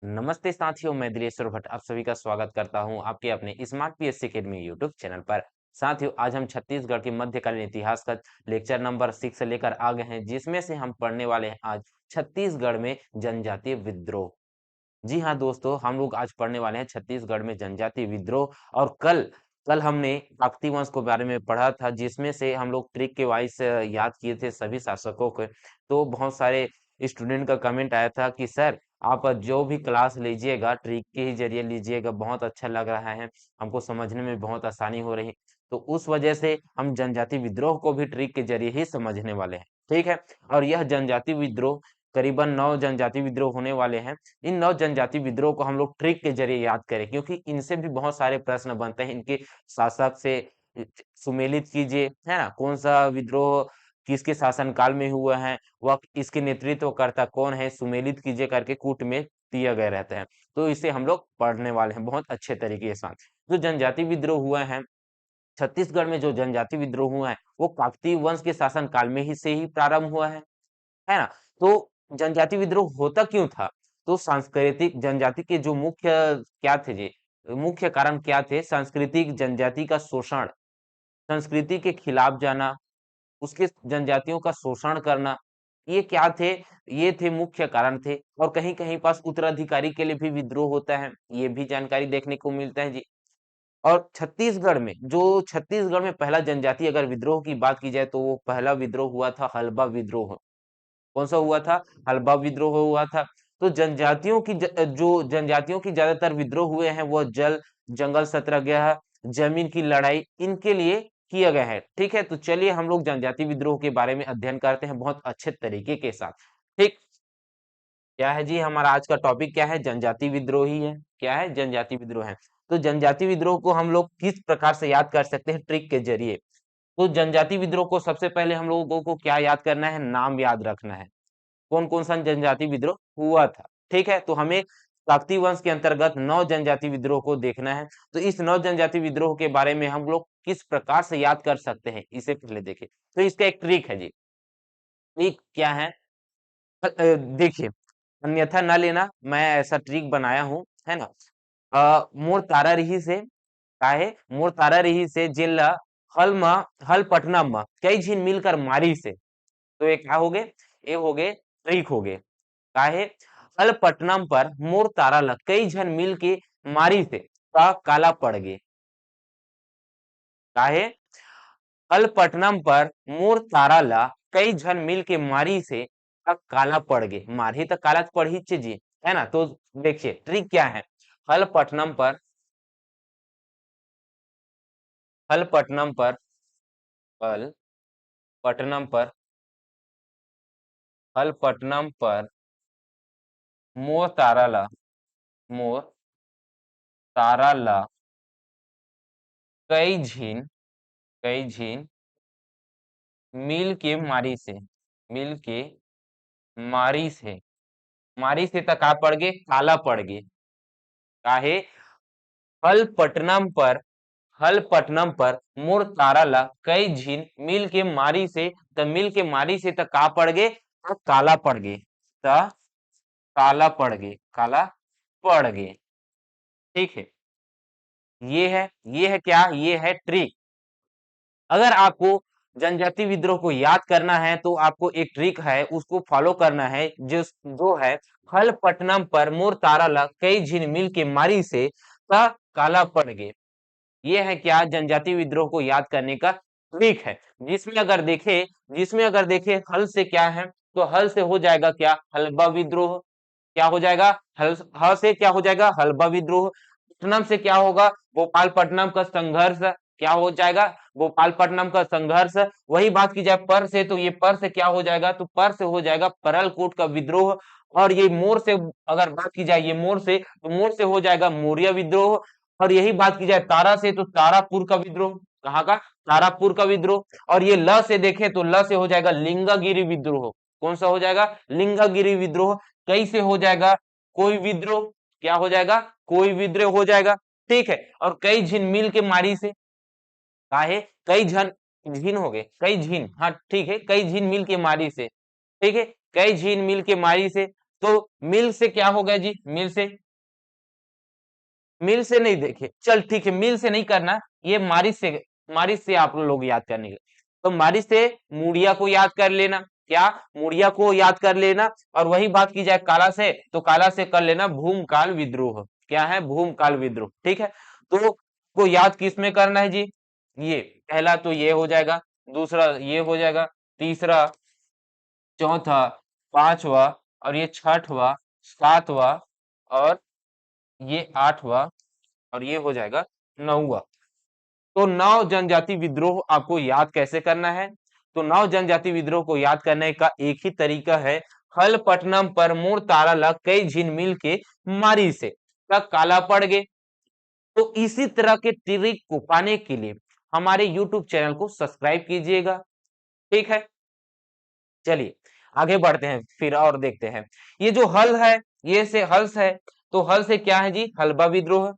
नमस्ते साथियों, मैं दिलेश्वर भट्ट आप सभी का स्वागत करता हूं आपके अपने smart PSC academy YouTube channel पर। साथियों, आज हम छत्तीसगढ़ के मध्यकालीन इतिहास का लेक्चर नंबर 6 लेकर आ गए हैं, जिसमें से हम पढ़ने वाले हैं आज छत्तीसगढ़ में जनजातीय विद्रोह। जी हाँ दोस्तों, हम लोग आज पढ़ने वाले हैं छत्तीसगढ़ में जनजातीय विद्रोह। और कल कल हमने काकती वंश के बारे में पढ़ा था, जिसमें से हम लोग ट्रिक के वाइज याद किए थे सभी शासकों को। तो बहुत सारे स्टूडेंट का कमेंट आया था कि सर, आप जो भी क्लास लीजिएगा ट्रिक के ही जरिए लीजिएगा, बहुत अच्छा लग रहा है, हमको समझने में बहुत आसानी हो रही है। तो उस वजह से हम जनजाति विद्रोह को भी ट्रिक के जरिए ही समझने वाले हैं। ठीक है। और यह जनजाति विद्रोह करीबन 9 जनजाति विद्रोह होने वाले हैं। इन 9 जनजाति विद्रोह को हम लोग ट्रिक के जरिए याद करें, क्योंकि इनसे भी बहुत सारे प्रश्न बनते हैं। इनके शासक से सुमेलित कीजिए, है ना, कौन सा विद्रोह किसके शासनकाल में हुआ है, वह इसके नेतृत्वकर्ता कौन है, सुमेलित कीजिए करके कूट में दिया गया रहता है। तो इसे हम लोग पढ़ने वाले हैं बहुत अच्छे तरीके के साथ। जो जनजाति विद्रोह हुआ है छत्तीसगढ़ में, जो जनजाति विद्रोह हुआ है वो काकतीय वंश के शासन काल में ही से ही प्रारंभ हुआ है ना। तो जनजाति विद्रोह होता क्यों था? तो सांस्कृतिक जनजाति के जो मुख्य क्या थे जी, मुख्य कारण क्या थे? सांस्कृतिक जनजाति का शोषण, संस्कृति के खिलाफ जाना, उसके जनजातियों का शोषण करना, ये क्या थे? ये थे मुख्य कारण थे। और कहीं कहीं पास उत्तराधिकारी के लिए भी विद्रोह होता है, ये भी जानकारी देखने को मिलता है जी। और छत्तीसगढ़ में पहला जनजाति अगर विद्रोह की बात की जाए, तो वो पहला विद्रोह हुआ था हल्बा विद्रोह। कौन सा हुआ था? हल्बा विद्रोह हुआ था। तो जो जनजातियों की ज्यादातर विद्रोह हुए हैं वो जंगल सत्याग्रह, जमीन की लड़ाई, इनके लिए किया गया है। ठीक है, तो चलिए हम लोग जनजाति विद्रोह के बारे में अध्ययन करते हैं बहुत अच्छे तरीके के साथ। ठीक, क्या है जी हमारा आज का टॉपिक? क्या है? जनजाति विद्रोह ही है। क्या है? जनजाति विद्रोह है। तो जनजाति विद्रोह को हम लोग किस प्रकार से याद कर सकते हैं? ट्रिक के जरिए। तो जनजाति विद्रोह को सबसे पहले हम लोगों को क्या याद करना है? नाम याद रखना है। कौन कौन सा जनजाति विद्रोह हुआ था। ठीक है, तो हमें काकती वंश के अंतर्गत 9 जनजाति विद्रोह को देखना है। तो इस 9 जनजाति विद्रोह के बारे में हम लोग किस प्रकार से याद कर सकते हैं, इसे पहले देखें। तो इसका एक ट्रिक है जी। ट्रिक क्या है? देखिए, अन्यथा ना लेना, मैं ऐसा ट्रिक बनाया हूँ, है ना। मोर तारा रही से काहे मोर तारा रही से जिला हल म हल पटना म कई झिन मिलकर मारी से। तो ये क्या हो गए? ये हो गए ट्रिक हो गए। काहे? अलपट्टनम पर मोर तारा ला कई झन मिल के मारी से का काला पड़ गे। काहे? अलपट्टनम पर मोर तारा ला कई झन मिल के मारी से का काला पड़ गे। मारी तो काला तो पड़ ही जी, है ना। तो देखिए ट्रिक क्या है। हलपट्टनम पर हलपट्टनम पर हल पटनम पर हलपट्टनम पर मोर तारा ला मोर तारा ला कई झीन मिल के मारी से मिल के मारी से तक का पड़ गए? काला पड़ गए। काहे? हल पटनम पर हल पटनम पर मोर तारा ला कई झीन मिल के मारी से, त मिल के मारी से तक का पड़ गए? त काला पड़ गए। त काला पड़ गए। ठीक है, ये है क्या? ये है ट्रिक। अगर आपको जनजाति विद्रोह को याद करना है तो आपको एक ट्रिक है, उसको फॉलो करना है, जो है हलपट्टनम पर मोर तारा ला कई झिन मिल के मारी से का काला पड़ गए। ये है क्या? जनजाति विद्रोह को याद करने का ट्रिक है। जिसमें अगर देखे हल से क्या है, तो हल से हो जाएगा क्या? हलबा विद्रोह। क्या हो जाएगा? हल ह से क्या हो जाएगा? हलबा विद्रोह। पटनम से क्या होगा? गोपालपट्टनम का संघर्ष। क्या हो जाएगा? गोपालपट्टनम का संघर्ष। वही बात की जाए पर से, तो ये पर से क्या हो जाएगा? तो पर से हो जाएगा परलकोट का विद्रोह। और ये मोर से अगर बात की जाए, ये मोर से, तो मोर से हो जाएगा मौर्य विद्रोह। और यही बात की जाए तारा से, तो तारापुर का विद्रोह। कहाँ का? तारापुर का विद्रोह। और ये ल से देखें तो ल से हो जाएगा लिंगागिरी विद्रोह। कौन सा हो जाएगा? लिंगागिरी विद्रोह। कई से हो जाएगा कोई विद्रोह। क्या हो जाएगा? कोई विद्रोह हो जाएगा। ठीक है, और कई झिन मिल के मारी से काहे? कई झन झिन हो गए, कई झिन, हाँ ठीक है, कई झिन मिल के मारी से। ठीक है, कई झिन मिल के मारी से तो मिल से क्या होगा जी, मिल से नहीं, देखे चल ठीक है, मिल से नहीं करना, ये मारिस से आप लोग याद करने के, तो मारिस से मुड़िया को याद कर लेना, क्या मुड़िया को याद कर लेना। और वही बात की जाए काला से, तो काला से कर लेना भूमकाल विद्रोह, क्या है भूमकाल विद्रोह, ठीक है। तो को याद किस में करना है जी, ये पहला तो ये हो जाएगा, दूसरा ये हो जाएगा, तीसरा, चौथा, पांचवा, और ये छठवा, सातवा, और ये आठवां, और ये हो जाएगा नौवा। तो नौ जनजाति विद्रोह आपको याद कैसे करना है, तो नौ जनजाति विद्रोह को याद करने का एक ही तरीका है, हलपट्टनम पर मोर तारा ला कई झिन मिल के मारी से का काला पड़ गए। तो इसी तरह के ट्रिक को पाने के लिए हमारे YouTube चैनल को सब्सक्राइब कीजिएगा, ठीक है। चलिए आगे बढ़ते हैं, फिर और देखते हैं। ये जो हल है, ये से हल्स है, तो हल से क्या है जी, हलबा विद्रोह,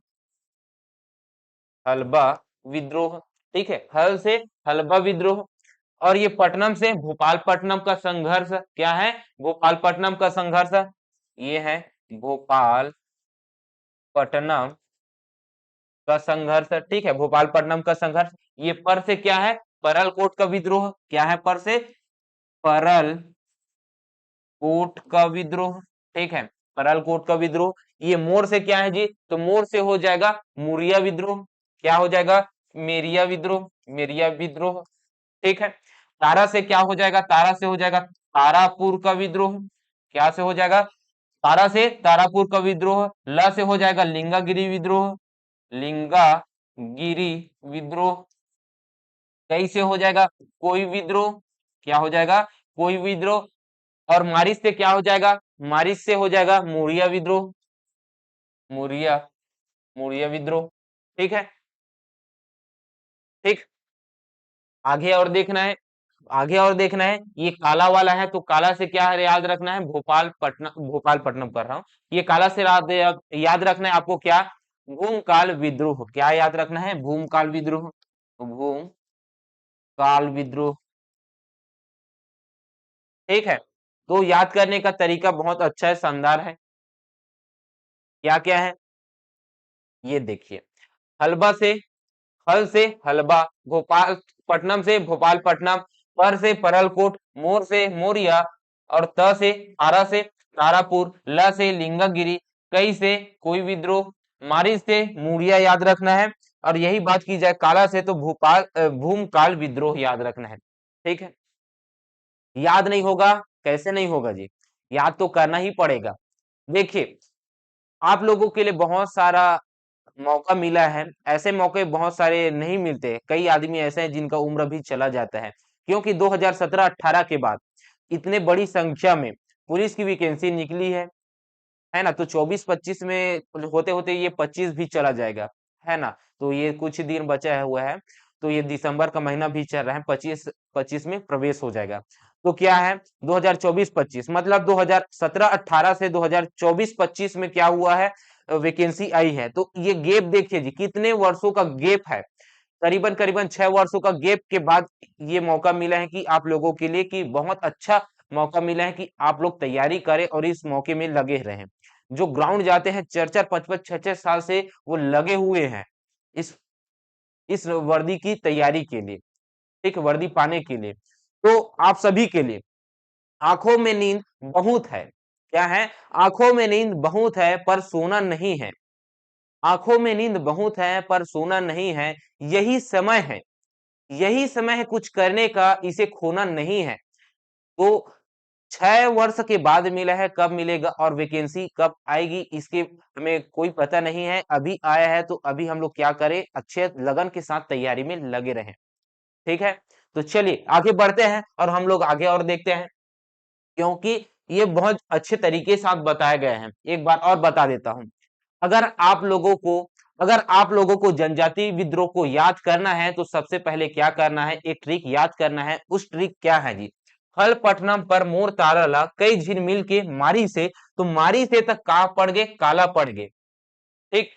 हलबा विद्रोह, ठीक है, हल से हलबा विद्रोह। और ये पटनम से भोपालपट्टनम का संघर्ष, क्या है भोपालपट्टनम का संघर्ष, ये है भोपालपट्टनम का संघर्ष, ठीक है, भोपालपट्टनम का संघर्ष। ये पर से क्या है, परलकोट का विद्रोह, क्या है पर से, परल कोट का विद्रोह, ठीक है, परलकोट का विद्रोह। ये मोर से क्या है जी, तो मोर से हो जाएगा मुरिया विद्रोह, क्या हो जाएगा, मेरिया विद्रोह, मेरिया विद्रोह, ठीक है। तारा से क्या हो जाएगा, तारा से हो जाएगा तारापुर का विद्रोह, क्या से हो जाएगा, तारा से तारापुर का विद्रोह। ल से हो जाएगा लिंगागिरी विद्रोह, लिंगागिरी विद्रोह। कई से हो जाएगा कोई विद्रोह, क्या हो जाएगा, कोई विद्रोह। और मारिस से क्या हो जाएगा, मारिस से हो जाएगा मुरिया विद्रोह, मुरिया, मुरिया विद्रोह, ठीक है, ठीक। आगे और देखना है, आगे और देखना है, ये काला वाला है, तो काला से क्या है याद रखना है, भोपालपट्टनम कर रहा हूं, ये काला से याद रखना है आपको, क्या भूमकाल विद्रोह, क्या याद रखना है, भूमकाल विद्रोह, भूमकाल विद्रोह, ठीक है। तो याद करने का तरीका बहुत अच्छा है, शानदार है। क्या क्या है, ये देखिए, हलबा से, हल से हलबा, भोपालपट्टनम से भोपालपट्टनम, पर से परलकोट, मोर से मोरिया, और त से तारा से तारापुर, ल से लिंगागिरी, कई से कोई विद्रोह, मारी से मुड़िया याद रखना है। और यही बात की जाए काला से, तो भूमकाल विद्रोह याद रखना है, ठीक है। याद नहीं होगा, कैसे नहीं होगा जी, याद तो करना ही पड़ेगा। देखिए आप लोगों के लिए बहुत सारा मौका मिला है, ऐसे मौके बहुत सारे नहीं मिलते, कई आदमी ऐसे हैं जिनका उम्र भी चला जाता है, क्योंकि 2017-18 के बाद इतने बड़ी संख्या में पुलिस की वैकेंसी निकली है ना, तो 24-25 में होते होते ये 25 भी चला जाएगा, है ना। तो ये कुछ दिन बचा हुआ है, तो ये दिसंबर का महीना भी चल रहा है, 25 में प्रवेश हो जाएगा। तो क्या है 2024-25 मतलब 2017-18 से 2024-25 में क्या हुआ है, वैकेंसी आई है। तो ये गैप देखिए जी, कितने वर्षों का गैप है, करीबन करीबन 6 वर्षों का गैप के बाद ये मौका मिला है कि आप लोगों के लिए, कि बहुत अच्छा मौका मिला है कि आप लोग तैयारी करें और इस मौके में लगे रहें। जो ग्राउंड जाते हैं 4-4 5-5 6-6 साल से वो लगे हुए हैं इस इस वर्दी की तैयारी के लिए, एक वर्दी पाने के लिए। तो आप सभी के लिए आंखों में नींद बहुत है, क्या है, आंखों में नींद बहुत है पर सोना नहीं है, आंखों में नींद बहुत है पर सोना नहीं है, यही समय है, यही समय है कुछ करने का, इसे खोना नहीं है। तो 6 वर्ष के बाद मिला है, कब मिलेगा और वैकेंसी कब आएगी इसके हमें कोई पता नहीं है, अभी आया है तो अभी हम लोग क्या करें, अच्छे लगन के साथ तैयारी में लगे रहें, ठीक है। तो चलिए आगे बढ़ते हैं और हम लोग आगे और देखते हैं, क्योंकि ये बहुत अच्छे तरीके से आप बताए गए हैं। एक बार और बता देता हूं, अगर आप लोगों को अगर आप लोगों को जनजाति विद्रोह को याद करना है तो सबसे पहले क्या करना है, एक ट्रिक याद करना है। उस ट्रिक क्या है जी, हलपट्टनम पर मोर तारला कई झिन मिल के मारी से, तो मारी से तक का पड़ गए, काला पड़ गए, ठीक,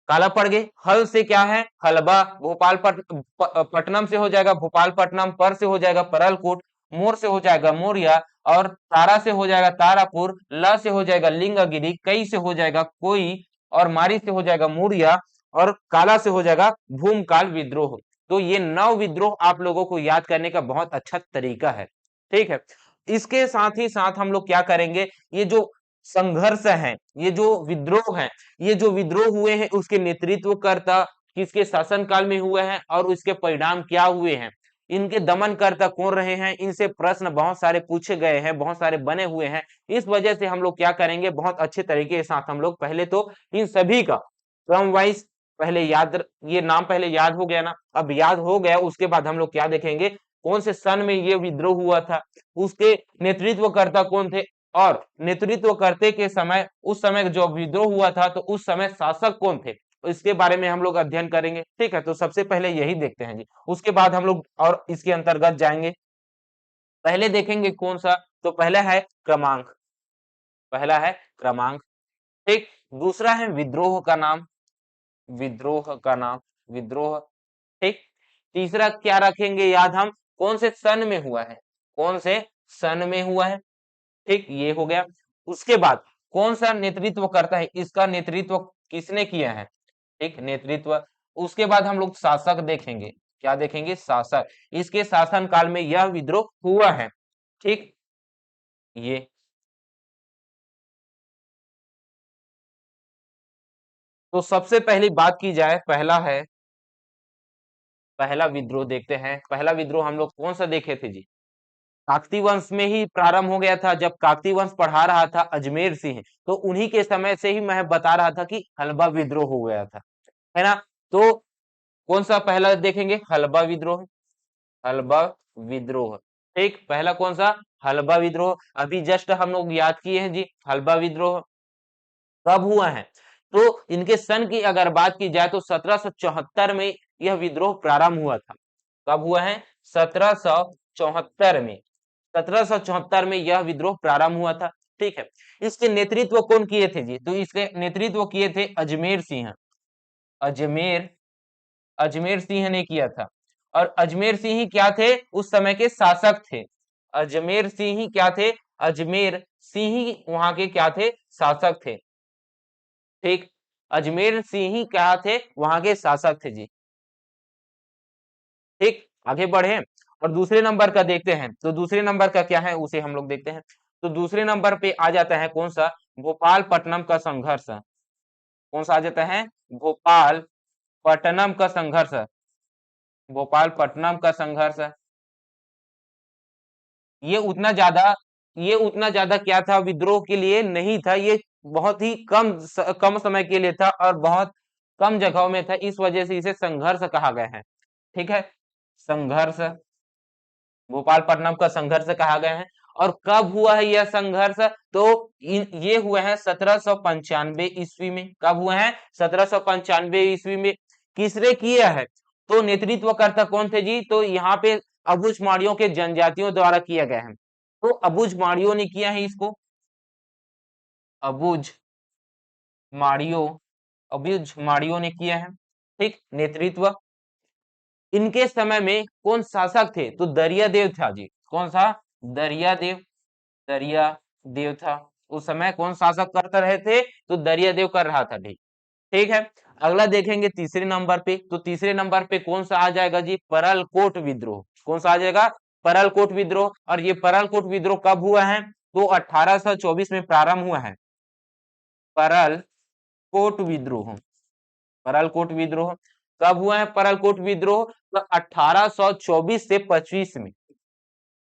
काला पड़ गए। हल से क्या है, हलबा, पट्टनम से हो जाएगा भोपालपट्टनम, पर से हो जाएगा परलकोट, मोर से हो जाएगा मोरिया, और तारा से हो जाएगा तारापुर, ल से हो जाएगा लिंगगिरी, कई से हो जाएगा कोई, और मारी से हो जाएगा मुरिया, और काला से हो जाएगा भूमकाल विद्रोह। तो ये 9 विद्रोह आप लोगों को याद करने का बहुत अच्छा तरीका है। ठीक है, इसके साथ ही साथ हम लोग क्या करेंगे, ये जो संघर्ष है, ये जो विद्रोह है, ये जो विद्रोह हुए हैं उसके नेतृत्वकर्ता किसके शासनकाल में हुए हैं और उसके परिणाम क्या हुए हैं, इनके दमनकर्ता कौन रहे हैं, इनसे प्रश्न बहुत सारे पूछे गए हैं, बहुत सारे बने हुए हैं। इस वजह से हम लोग क्या करेंगे, बहुत अच्छे तरीके के साथ हम लोग पहले तो इन सभी का क्रम वाइज पहले ये नाम पहले याद हो गया ना, अब याद हो गया उसके बाद हम लोग क्या देखेंगे, कौन से सन में ये विद्रोह हुआ था, उसके नेतृत्वकर्ता कौन थे, और नेतृत्व करते के समय उस समय जो विद्रोह हुआ था तो उस समय शासक कौन थे, इसके बारे में हम लोग अध्ययन करेंगे। ठीक है, तो सबसे पहले यही देखते हैं जी, उसके बाद हम लोग और इसके अंतर्गत जाएंगे। पहले देखेंगे कौन सा, तो पहला है क्रमांक, पहला है क्रमांक। ठीक, दूसरा है विद्रोह का नाम, विद्रोह का नाम, विद्रोह। ठीक, तीसरा क्या रखेंगे याद हम, कौन से सन में हुआ है, कौन से सन में हुआ है। ठीक, ये हो गया। उसके बाद कौन सा नेतृत्व करता है, इसका नेतृत्व किसने किया है। ठीक, नेतृत्व। उसके बाद हम लोग शासक देखेंगे, क्या देखेंगे, शासक, इसके शासन काल में यह विद्रोह हुआ है। ठीक, ये तो सबसे पहली बात की जाए, पहला विद्रोह देखते हैं। पहला विद्रोह हम लोग कौन सा देखे थे जी, काकती वंश में ही प्रारंभ हो गया था। जब काकती वंश पढ़ा रहा था अजमेर सिंह, तो उन्हीं के समय से ही मैं बता रहा था कि हलबा विद्रोह हो गया था, है ना। तो कौन सा पहला देखेंगे, हलबा विद्रोह, हलबा विद्रोह। ठीक, पहला कौन सा, हलबा विद्रोह, अभी जस्ट हम लोग याद किए हैं जी, हलबा विद्रोह कब हुआ है, तो इनके सन की अगर बात की जाए तो 1774 में यह विद्रोह प्रारंभ हुआ था। कब हुआ है, 1774 में, 1774 में यह विद्रोह प्रारंभ हुआ था। ठीक है, इसके नेतृत्व कौन किए थे जी, तो इसके नेतृत्व किए थे अजमेर सिंह, अजमेर, अजमेर सिंह ने किया था। और अजमेर सिंह ही क्या थे, उस समय के शासक थे। अजमेर सिंह ही क्या थे, अजमेर सिंह ही वहां के क्या थे, शासक थे। ठीक, अजमेर सिंह ही क्या थे, वहां के शासक थे जी। ठीक, आगे बढ़े और दूसरे नंबर का देखते हैं, तो दूसरे नंबर का क्या है उसे हम लोग देखते हैं। तो दूसरे नंबर पे आ जाता है कौन सा, भोपाल पट्टनम का संघर्ष। कौन सा आ जाता है, भोपाल पट्टनम का संघर्ष, भोपाल पट्टनम का संघर्ष। ये उतना ज्यादा, ये उतना ज्यादा क्या था, विद्रोह के लिए नहीं था, ये बहुत ही कम समय के लिए था और बहुत कम जगहों में था, इस वजह से इसे संघर्ष कहा गया है। ठीक है, संघर्ष, भोपाल पट्टनम का संघर्ष कहा गया है। और कब हुआ है यह संघर्ष, तो ये हुआ है 1795 ईस्वी में। कब हुआ है, 1795 ईस्वी में। किसने किया है, तो नेतृत्वकर्ता कौन थे जी, तो यहाँ पे अबुझमाड़ियों के जनजातियों द्वारा किया गया है। तो अबुझमाड़ियों ने किया है इसको, अबुझ माड़ियों, अबुझमाड़ियों ने किया है। ठीक, नेतृत्व। इनके समय में कौन शासक थे, तो दरियादेव था जी। कौन सा, दरियादेव, दरियादेव था। उस समय कौन शासक करते रहे थे, तो दरियादेव कर रहा था ठीक। ठीक है, अगला देखेंगे तीसरे नंबर पे, तो तीसरे नंबर पे कौन सा आ जाएगा जी, परलकोट विद्रोह। कौन सा आ जाएगा, परलकोट विद्रोह। और ये परलकोट विद्रोह कब हुआ है, तो 1824 में प्रारंभ हुआ है, परलकोट विद्रोह। परलकोट विद्रोह कब हुआ है, परलकोट विद्रोह तो 1824 से 25 में,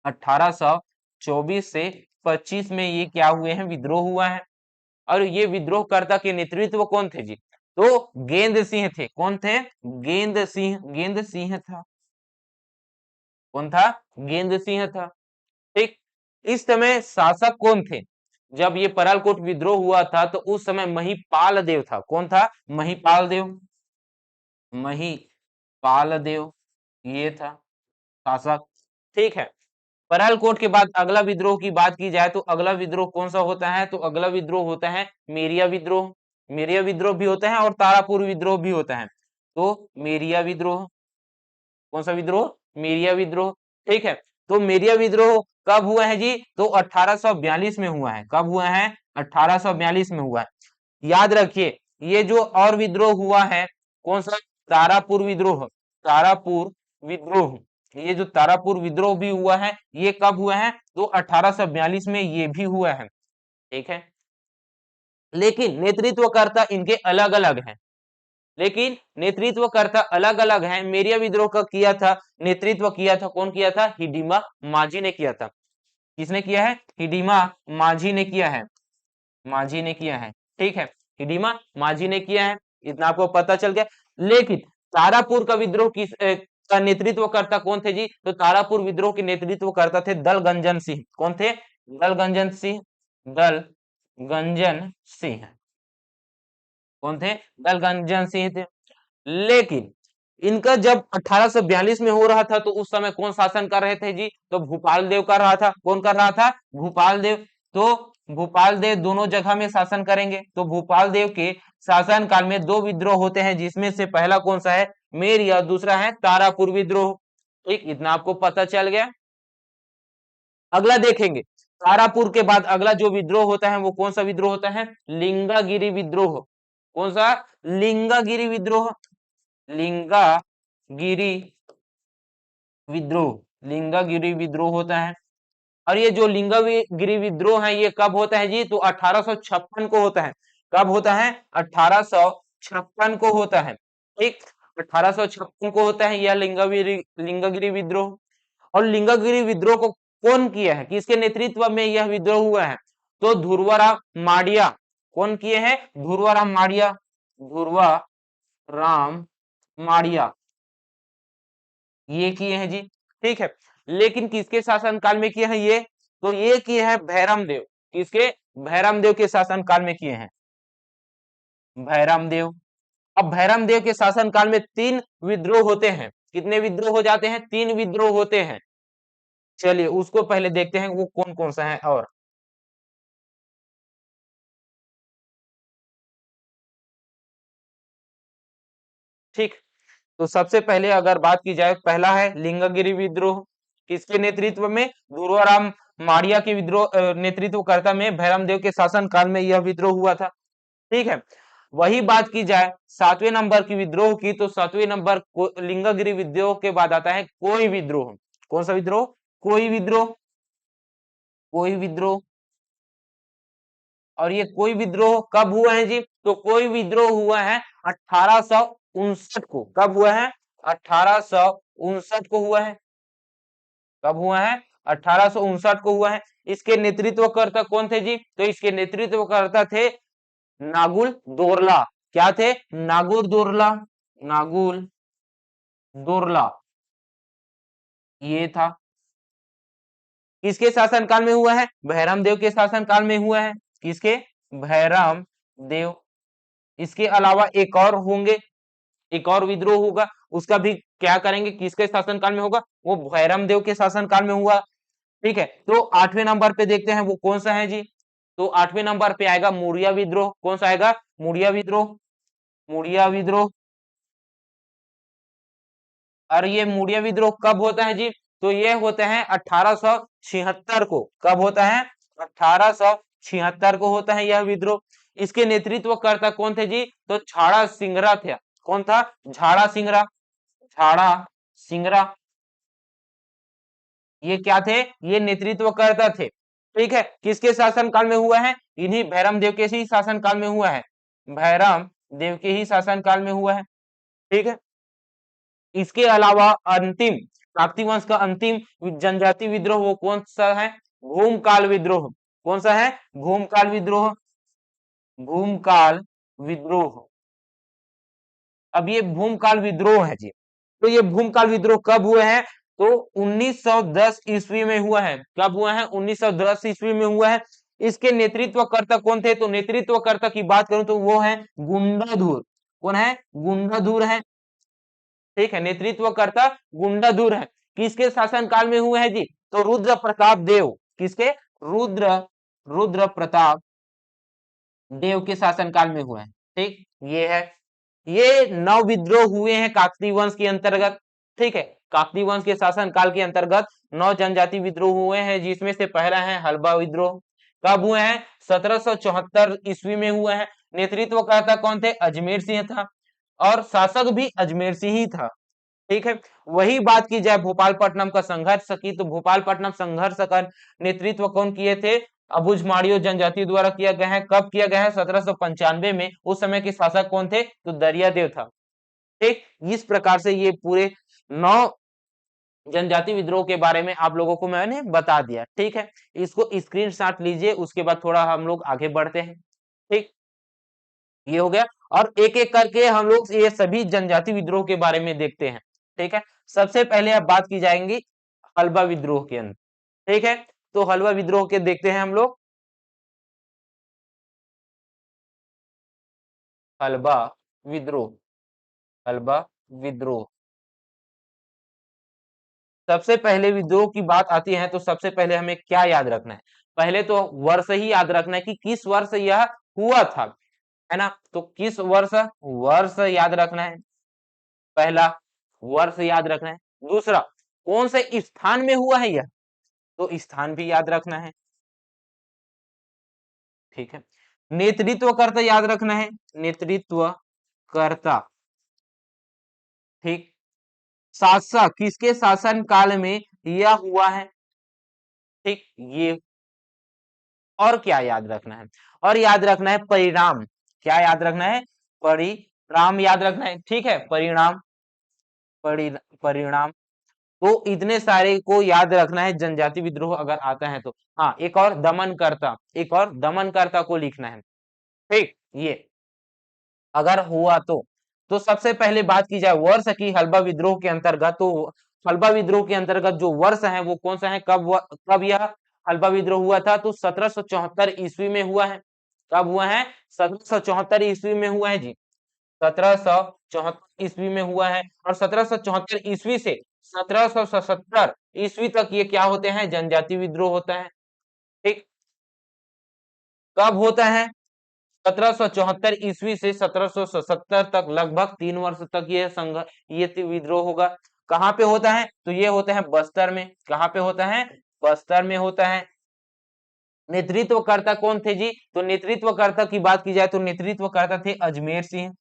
1824 से 25 में ये क्या हुए हैं, विद्रोह हुआ है। और ये विद्रोहकर्ता के नेतृत्व कौन थे जी, तो गेंद सिंह थे। कौन थे, गेंद सिंह, गेंद सिंह था। कौन था, गेंद सिंह था। ठीक, इस समय शासक कौन थे, जब ये परलकोट विद्रोह हुआ था तो उस समय महिपाल देव था। कौन था, महिपाल देव, महिपाल देव ये था शासक। ठीक है, परालकोट के बाद अगला विद्रोह की बात की जाए तो अगला विद्रोह कौन सा होता है, तो अगला विद्रोह होता है मेरिया विद्रोह। मेरिया विद्रोह भी होता है और तारापुर विद्रोह भी होता है। तो मेरिया विद्रोह, कौन सा विद्रोह, मेरिया विद्रोह। ठीक है, तो मेरिया विद्रोह कब हुआ है जी? तो 1842 में हुआ है। कब हुआ है? 1842 में हुआ है। याद रखिए, ये जो और विद्रोह हुआ है, कौन सा? तारापुर विद्रोह। तारापुर विद्रोह, ये जो तारापुर विद्रोह भी हुआ है, ये कब हुआ है? तो 1842 में ये भी हुआ है। ठीक है, लेकिन नेतृत्वकर्ता इनके अलग अलग हैं। लेकिन नेतृत्वकर्ता अलग अलग हैं। मेरिया विद्रोह का किया था, नेतृत्व किया था, कौन किया था? हिडिंबा माझी ने किया था। किसने किया है? हिडिंबा माझी ने किया है। माझी ने किया है। ठीक है, हिडिंबा माझी ने किया है, इतना आपको पता चल गया। लेकिन तारापुर का विद्रोह का नेतृत्वकर्ता कौन थे जी? तो तारापुर विद्रोह के नेतृत्वकर्ता थे दलगंजन सिंह। कौन थे? दलगंजन सिंह। दलगंजन सिंह। कौन थे? दलगंजन सिंह थे। लेकिन इनका जब 1842 में हो रहा था, तो उस समय कौन शासन कर रहे थे जी? तो भूपाल देव कर रहा था। कौन कर रहा था? भूपाल देव। तो भूपाल देव दोनों जगह में शासन करेंगे। तो भूपाल देव के शासन काल में दो विद्रोह होते हैं, जिसमें से पहला कौन सा है? मेरिया, दूसरा है तारापुर विद्रोह। ठीक, इतना आपको पता चल गया। अगला देखेंगे, तारापुर के बाद अगला जो विद्रोह होता है वो कौन सा विद्रोह होता है? लिंगागिरी विद्रोह। कौन सा? लिंगागिरी विद्रोह। लिंगागिरी विद्रोह। लिंगागिरी विद्रोह होता है। और ये जो लिंगागिरी विद्रोह है, ये कब होता है जी? तो 1856 को होता है। कब होता है? 1856 को होता है। ठीक, 1856 को होता है यह लिंगागिरी विद्रोह। और लिंगागिरी विद्रोह को कौन किया है? किसके नेतृत्व में यह विद्रोह हुआ है? तो ध्रुवराम माड़िया। कौन किए हैं? ध्रुवराम माड़िया। ध्रुवराम माड़िया ये किए हैं जी। ठीक है, लेकिन किसके शासन काल में किए हैं ये? तो ये किए हैं भैरम देव। किसके? भैरम देव के शासन काल में किए हैं। भैरम देव। अब भैरम देव के शासन काल में 3 विद्रोह होते हैं। कितने विद्रोह हो जाते हैं? 3 विद्रोह होते हैं। चलिए उसको पहले देखते हैं, वो कौन कौन सा है। और ठीक, तो सबसे पहले अगर बात की जाए, पहला है लिंगागिरी विद्रोह। किसके नेतृत्व में? ध्रुवराम माड़िया के विद्रोह नेतृत्वकर्ता में भैरम देव के शासन काल में यह विद्रोह हुआ था। ठीक है, वही बात की जाए 7वें नंबर की विद्रोह की, तो 7वें नंबर लिंगागिरी विद्रोह के बाद आता है कोई विद्रोह। कौन सा विद्रोह? कोई विद्रोह। कोई विद्रोह। और ये कोई विद्रोह कब हुआ है जी? तो कोई विद्रोह हुआ है 1859 को। कब हुआ है? 1859 को हुआ है। कब हुआ है? 1859 को हुआ है। इसके नेतृत्वकर्ता कौन थे जी? तो इसके नेतृत्वकर्ता थे नागुल दोरला। क्या थे? नागुल दोरला। नागुल दोरला ये था। किसके शासन काल में हुआ है? भैरम देव के शासन काल में हुआ है। किसके? भैरम देव। इसके अलावा एक और होंगे, एक और विद्रोह होगा, उसका भी क्या करेंगे? किसके शासन काल में होगा? वो भैरम देव के शासन काल में हुआ। ठीक है, तो 8वें नंबर पे देखते हैं वो कौन सा है जी? तो 8वें नंबर पे आएगा मुड़िया विद्रोह। कौन सा आएगा? मुड़िया विद्रोह। मुड़िया विद्रोह। और ये मुड़िया विद्रोह कब होता है जी? तो ये होते हैं 1876 को। कब होता है? 1876 को होता है यह विद्रोह। इसके नेतृत्वकर्ता कौन थे जी? तो झाड़ा सिंगरा थे। कौन था? झाड़ा सिंगरा। झाड़ा सिंगरा ये क्या थे? ये नेतृत्वकर्ता थे। ठीक है, किसके शासन काल में हुआ है? इन्हीं भैरम देव के ही शासन काल में हुआ है। भैरम देव के ही शासन काल में हुआ है। ठीक है, इसके अलावा अंतिम काकती वंश का अंतिम जनजाति विद्रोह वो कौन सा है? भूमकाल विद्रोह। कौन सा है? भूमकाल विद्रोह। भूमकाल विद्रोह। अब ये भूमकाल विद्रोह है जी। तो ये भूमकाल विद्रोह कब हुए हैं? तो 1910 ईस्वी में हुआ है। कब हुआ है? 1910 ईस्वी में हुआ है। इसके नेतृत्वकर्ता कौन थे? तो नेतृत्वकर्ता की बात करूं तो वो है गुंडाधुर। कौन है? गुंडाधुर है। ठीक है, नेतृत्वकर्ता गुंडाधुर है। किसके शासन काल में हुए हैं जी? तो रुद्र प्रताप देव। किसके? रुद्र रुद्र प्रताप देव के शासन काल में हुआ है। ठीक, ये है। ये 9 विद्रोह हुए हैं काकती वंश के अंतर्गत। ठीक है, काकती वंश के शासन काल के अंतर्गत 9 जनजाति विद्रोह हुए हैं, जिसमें से पहला है हलबा विद्रोह। कब हुए हैं? 1774 ईस्वी में हुए हैं। नेतृत्वकर्ता कौन थे? अजमेर सिंह था, और शासक भी अजमेर सिंह ही था। ठीक है। वही बात की जाए भोपालपट्टनम का संघर्ष की, तो भोपालपट्टनम संघर्ष का नेतृत्व कौन किए थे? अबुझमाड़ियो जनजाति द्वारा किया गया है। कब किया गया है? 1795 में। उस समय के शासक कौन थे? तो दरियादेव था। ठीक, इस प्रकार से ये पूरे 9 जनजाति विद्रोह के बारे में आप लोगों को मैंने बता दिया। ठीक है, इसको स्क्रीनशॉट लीजिए, उसके बाद थोड़ा हम लोग आगे बढ़ते हैं। ठीक, ये हो गया, और एक एक करके हम लोग ये सभी जनजाति विद्रोह के बारे में देखते हैं। ठीक है, सबसे पहले अब बात की जाएंगी हलबा विद्रोह के अंदर। ठीक है, तो हलवा विद्रोह के देखते हैं हम लोग। हलबा विद्रोह, हलबा विद्रोह। सबसे पहले विद्रोह की बात आती है तो सबसे पहले हमें क्या याद रखना है? पहले तो वर्ष ही याद रखना है कि किस वर्ष यह हुआ था, है ना? तो किस वर्ष, वर्ष याद रखना है। पहला वर्ष याद रखना है। दूसरा, कौन से स्थान में हुआ है यह, तो स्थान भी याद रखना है। ठीक है, नेतृत्वकर्ता याद रखना है, नेतृत्वकर्ता। ठीक, शासक, किसके शासन काल में यह हुआ है। ठीक, ये, और क्या याद रखना है? और याद रखना है परिणाम। क्या याद रखना है? परिणाम याद रखना है। ठीक है, परिणाम, परिणाम। तो इतने सारे को याद रखना है जनजाति विद्रोह अगर आता है तो। हाँ, एक और दमनकर्ता, एक और दमनकर्ता को लिखना है। ठीक, ये अगर हुआ तो सबसे पहले बात की जाए वर्ष की हलबा विद्रोह के अंतर्गत, तो हलबा विद्रोह के अंतर्गत जो वर्ष है वो कौन सा है? कब यह हलबा विद्रोह हुआ था? तो 1774 ईस्वी में हुआ है। कब हुआ है? 1774 ईस्वी में हुआ है जी। 1774 ईस्वी में हुआ है, और 1774 ईस्वी से 1777 ईस्वी तक ये क्या होते हैं? जनजाति विद्रोह होता है। ठीक, कब होता है? 1774 ईस्वी से 1777 तक, लगभग 3 वर्ष तक ये विद्रोह होगा। कहाँ पे होता है? तो ये होता है बस्तर में। कहाँ पे होता है? बस्तर में होता है। नेतृत्वकर्ता कौन थे जी? तो नेतृत्वकर्ता की बात की जाए तो नेतृत्वकर्ता थे अजमेर सिंह,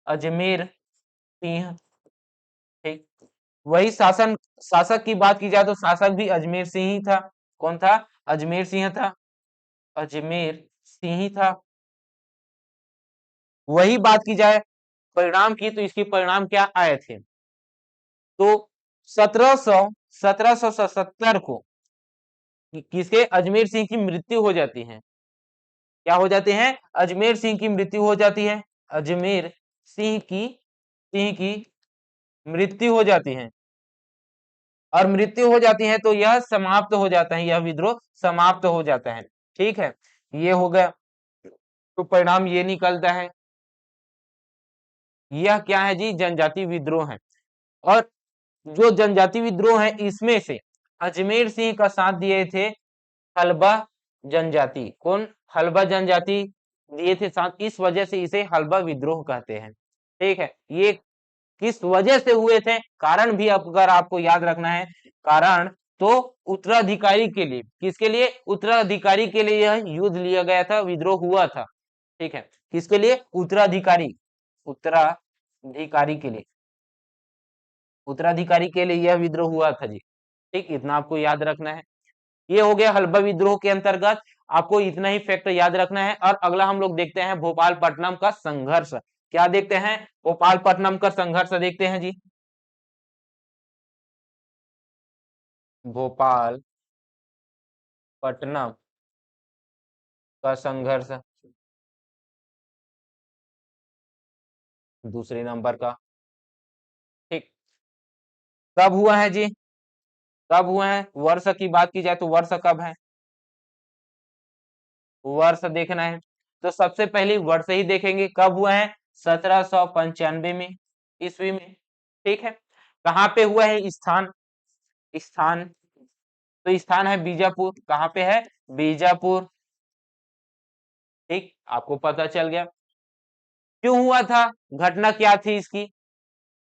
अजमेर सिंह। ठीक, वही शासन, शासक की बात की जाए तो शासक भी अजमेर सिंह ही था। कौन था? अजमेर सिंह था, अजमेर सिंह ही था। वही बात की जाए परिणाम की, तो इसके परिणाम क्या आए थे? तो 1777 को किसके? अजमेर सिंह की मृत्यु हो जाती है। क्या हो जाते हैं? अजमेर सिंह की मृत्यु हो जाती है। अजमेर सिंह की मृत्यु हो जाती है, और मृत्यु हो जाती है तो यह समाप्त हो जाता है, यह विद्रोह समाप्त हो जाता है। ठीक है, ये हो गया, तो परिणाम ये निकलता है। यह क्या है जी? जनजाति विद्रोह है। और जो जनजाति विद्रोह है इसमें से अजमेर सिंह का साथ दिए थे हलबा जनजाति। कौन? हलबा जनजाति दिए थे साथ, इस वजह से इसे हलबा विद्रोह कहते हैं। ठीक है, ये किस वजह से हुए थे, कारण भी अगर आपको याद रखना है। कारण तो उत्तराधिकारी के लिए, किसके लिए? उत्तराधिकारी के लिए यह युद्ध लिया गया था, विद्रोह हुआ था। ठीक है, किसके लिए? उत्तराधिकारी, उत्तराधिकारी के लिए, उत्तराधिकारी के लिए यह विद्रोह हुआ था जी। ठीक, इतना आपको याद रखना है। ये हो गया हलबा विद्रोह के अंतर्गत, आपको इतना ही फैक्ट याद रखना है। और अगला हम लोग देखते हैं भोपालपट्टनम का संघर्ष। क्या देखते हैं? भोपालपट्टनम का संघर्ष देखते हैं जी। भोपालपट्टनम का संघर्ष, दूसरे नंबर का। ठीक, कब हुआ है जी? कब हुआ है? वर्ष की बात की जाए तो वर्ष कब है? वर्ष देखना है, तो सबसे पहले वर्ष ही देखेंगे। कब हुआ है? 1795 में, ईस्वी में। ठीक है, कहाँ पे हुआ है? स्थान, स्थान, तो स्थान है बीजापुर। कहाँ पे है? बीजापुर। ठीक, आपको पता चल गया क्यों हुआ था, घटना क्या थी इसकी।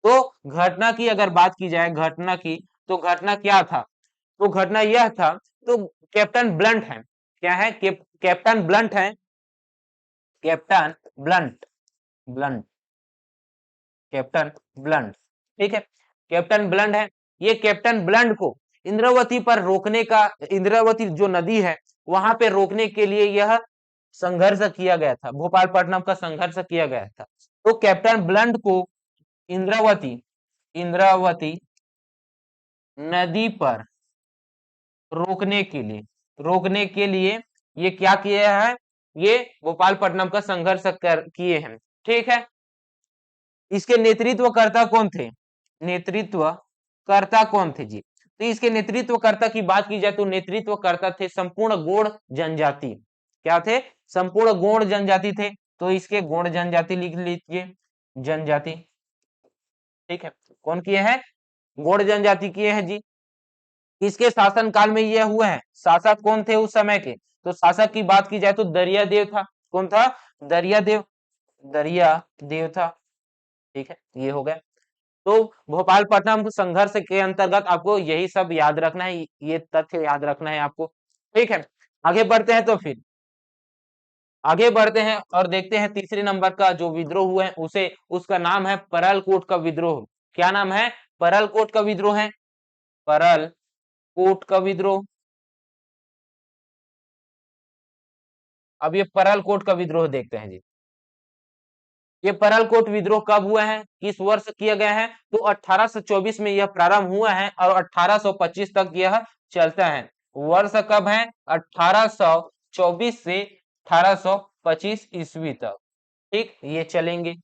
तो घटना की अगर बात की जाए, घटना की, तो घटना क्या था? तो घटना यह था, तो कैप्टन ब्लंट है, क्या है, कैप्टन ब्लंट है, captain blunt, blunt, captain blunt, ठीक है, कैप्टन ब्लंट है। ये कैप्टन ब्लंट को इंद्रावती पर रोकने का, इंद्रावती जो नदी है वहां पे रोकने के लिए यह संघर्ष किया गया था, भोपालपट्टनम का संघर्ष किया गया था। तो कैप्टन ब्लंट को इंद्रावती, इंद्रावती नदी पर रोकने के लिए, रोकने के लिए ये क्या किया है, ये भोपालपट्टनम का संघर्ष किए हैं, ठीक है। इसके नेतृत्वकर्ता कौन थे, नेतृत्वकर्ता कौन थे जी, तो इसके नेतृत्वकर्ता की बात की जाए तो नेतृत्वकर्ता थे संपूर्ण गौड़ जनजाति, क्या थे, संपूर्ण गौड़ जनजाति थे, तो इसके गौड़ जनजाति लिख लीजिए, जनजाति, ठीक है, कौन किए हैं, गौड़ जनजाति किए हैं जी। इसके शासन काल में यह हुआ है, शासक कौन थे उस समय के, तो शासक की बात की जाए तो दरिया देव था, कौन था, दरिया देव, दरिया देव था, ठीक है, ये हो गया। तो भोपालपट्टनम संघर्ष के अंतर्गत आपको यही सब याद रखना है, ये तथ्य याद रखना है आपको, ठीक है। आगे बढ़ते हैं, तो फिर आगे बढ़ते हैं और देखते हैं तीसरे नंबर का जो विद्रोह हुआ है उसे, उसका नाम है परलकोट का विद्रोह। क्या नाम है, परलकोट का विद्रोह है, परलकोट का विद्रोह। अब ये परलकोट का विद्रोह देखते हैं जी। ये परलकोट विद्रोह कब हुआ है, किस वर्ष किया गया है, तो 1824 में यह प्रारंभ हुआ है और 1825 तक यह चलता है। वर्ष कब है, 1824 से 1825 ईस्वी तक, ठीक, ये चलेंगे।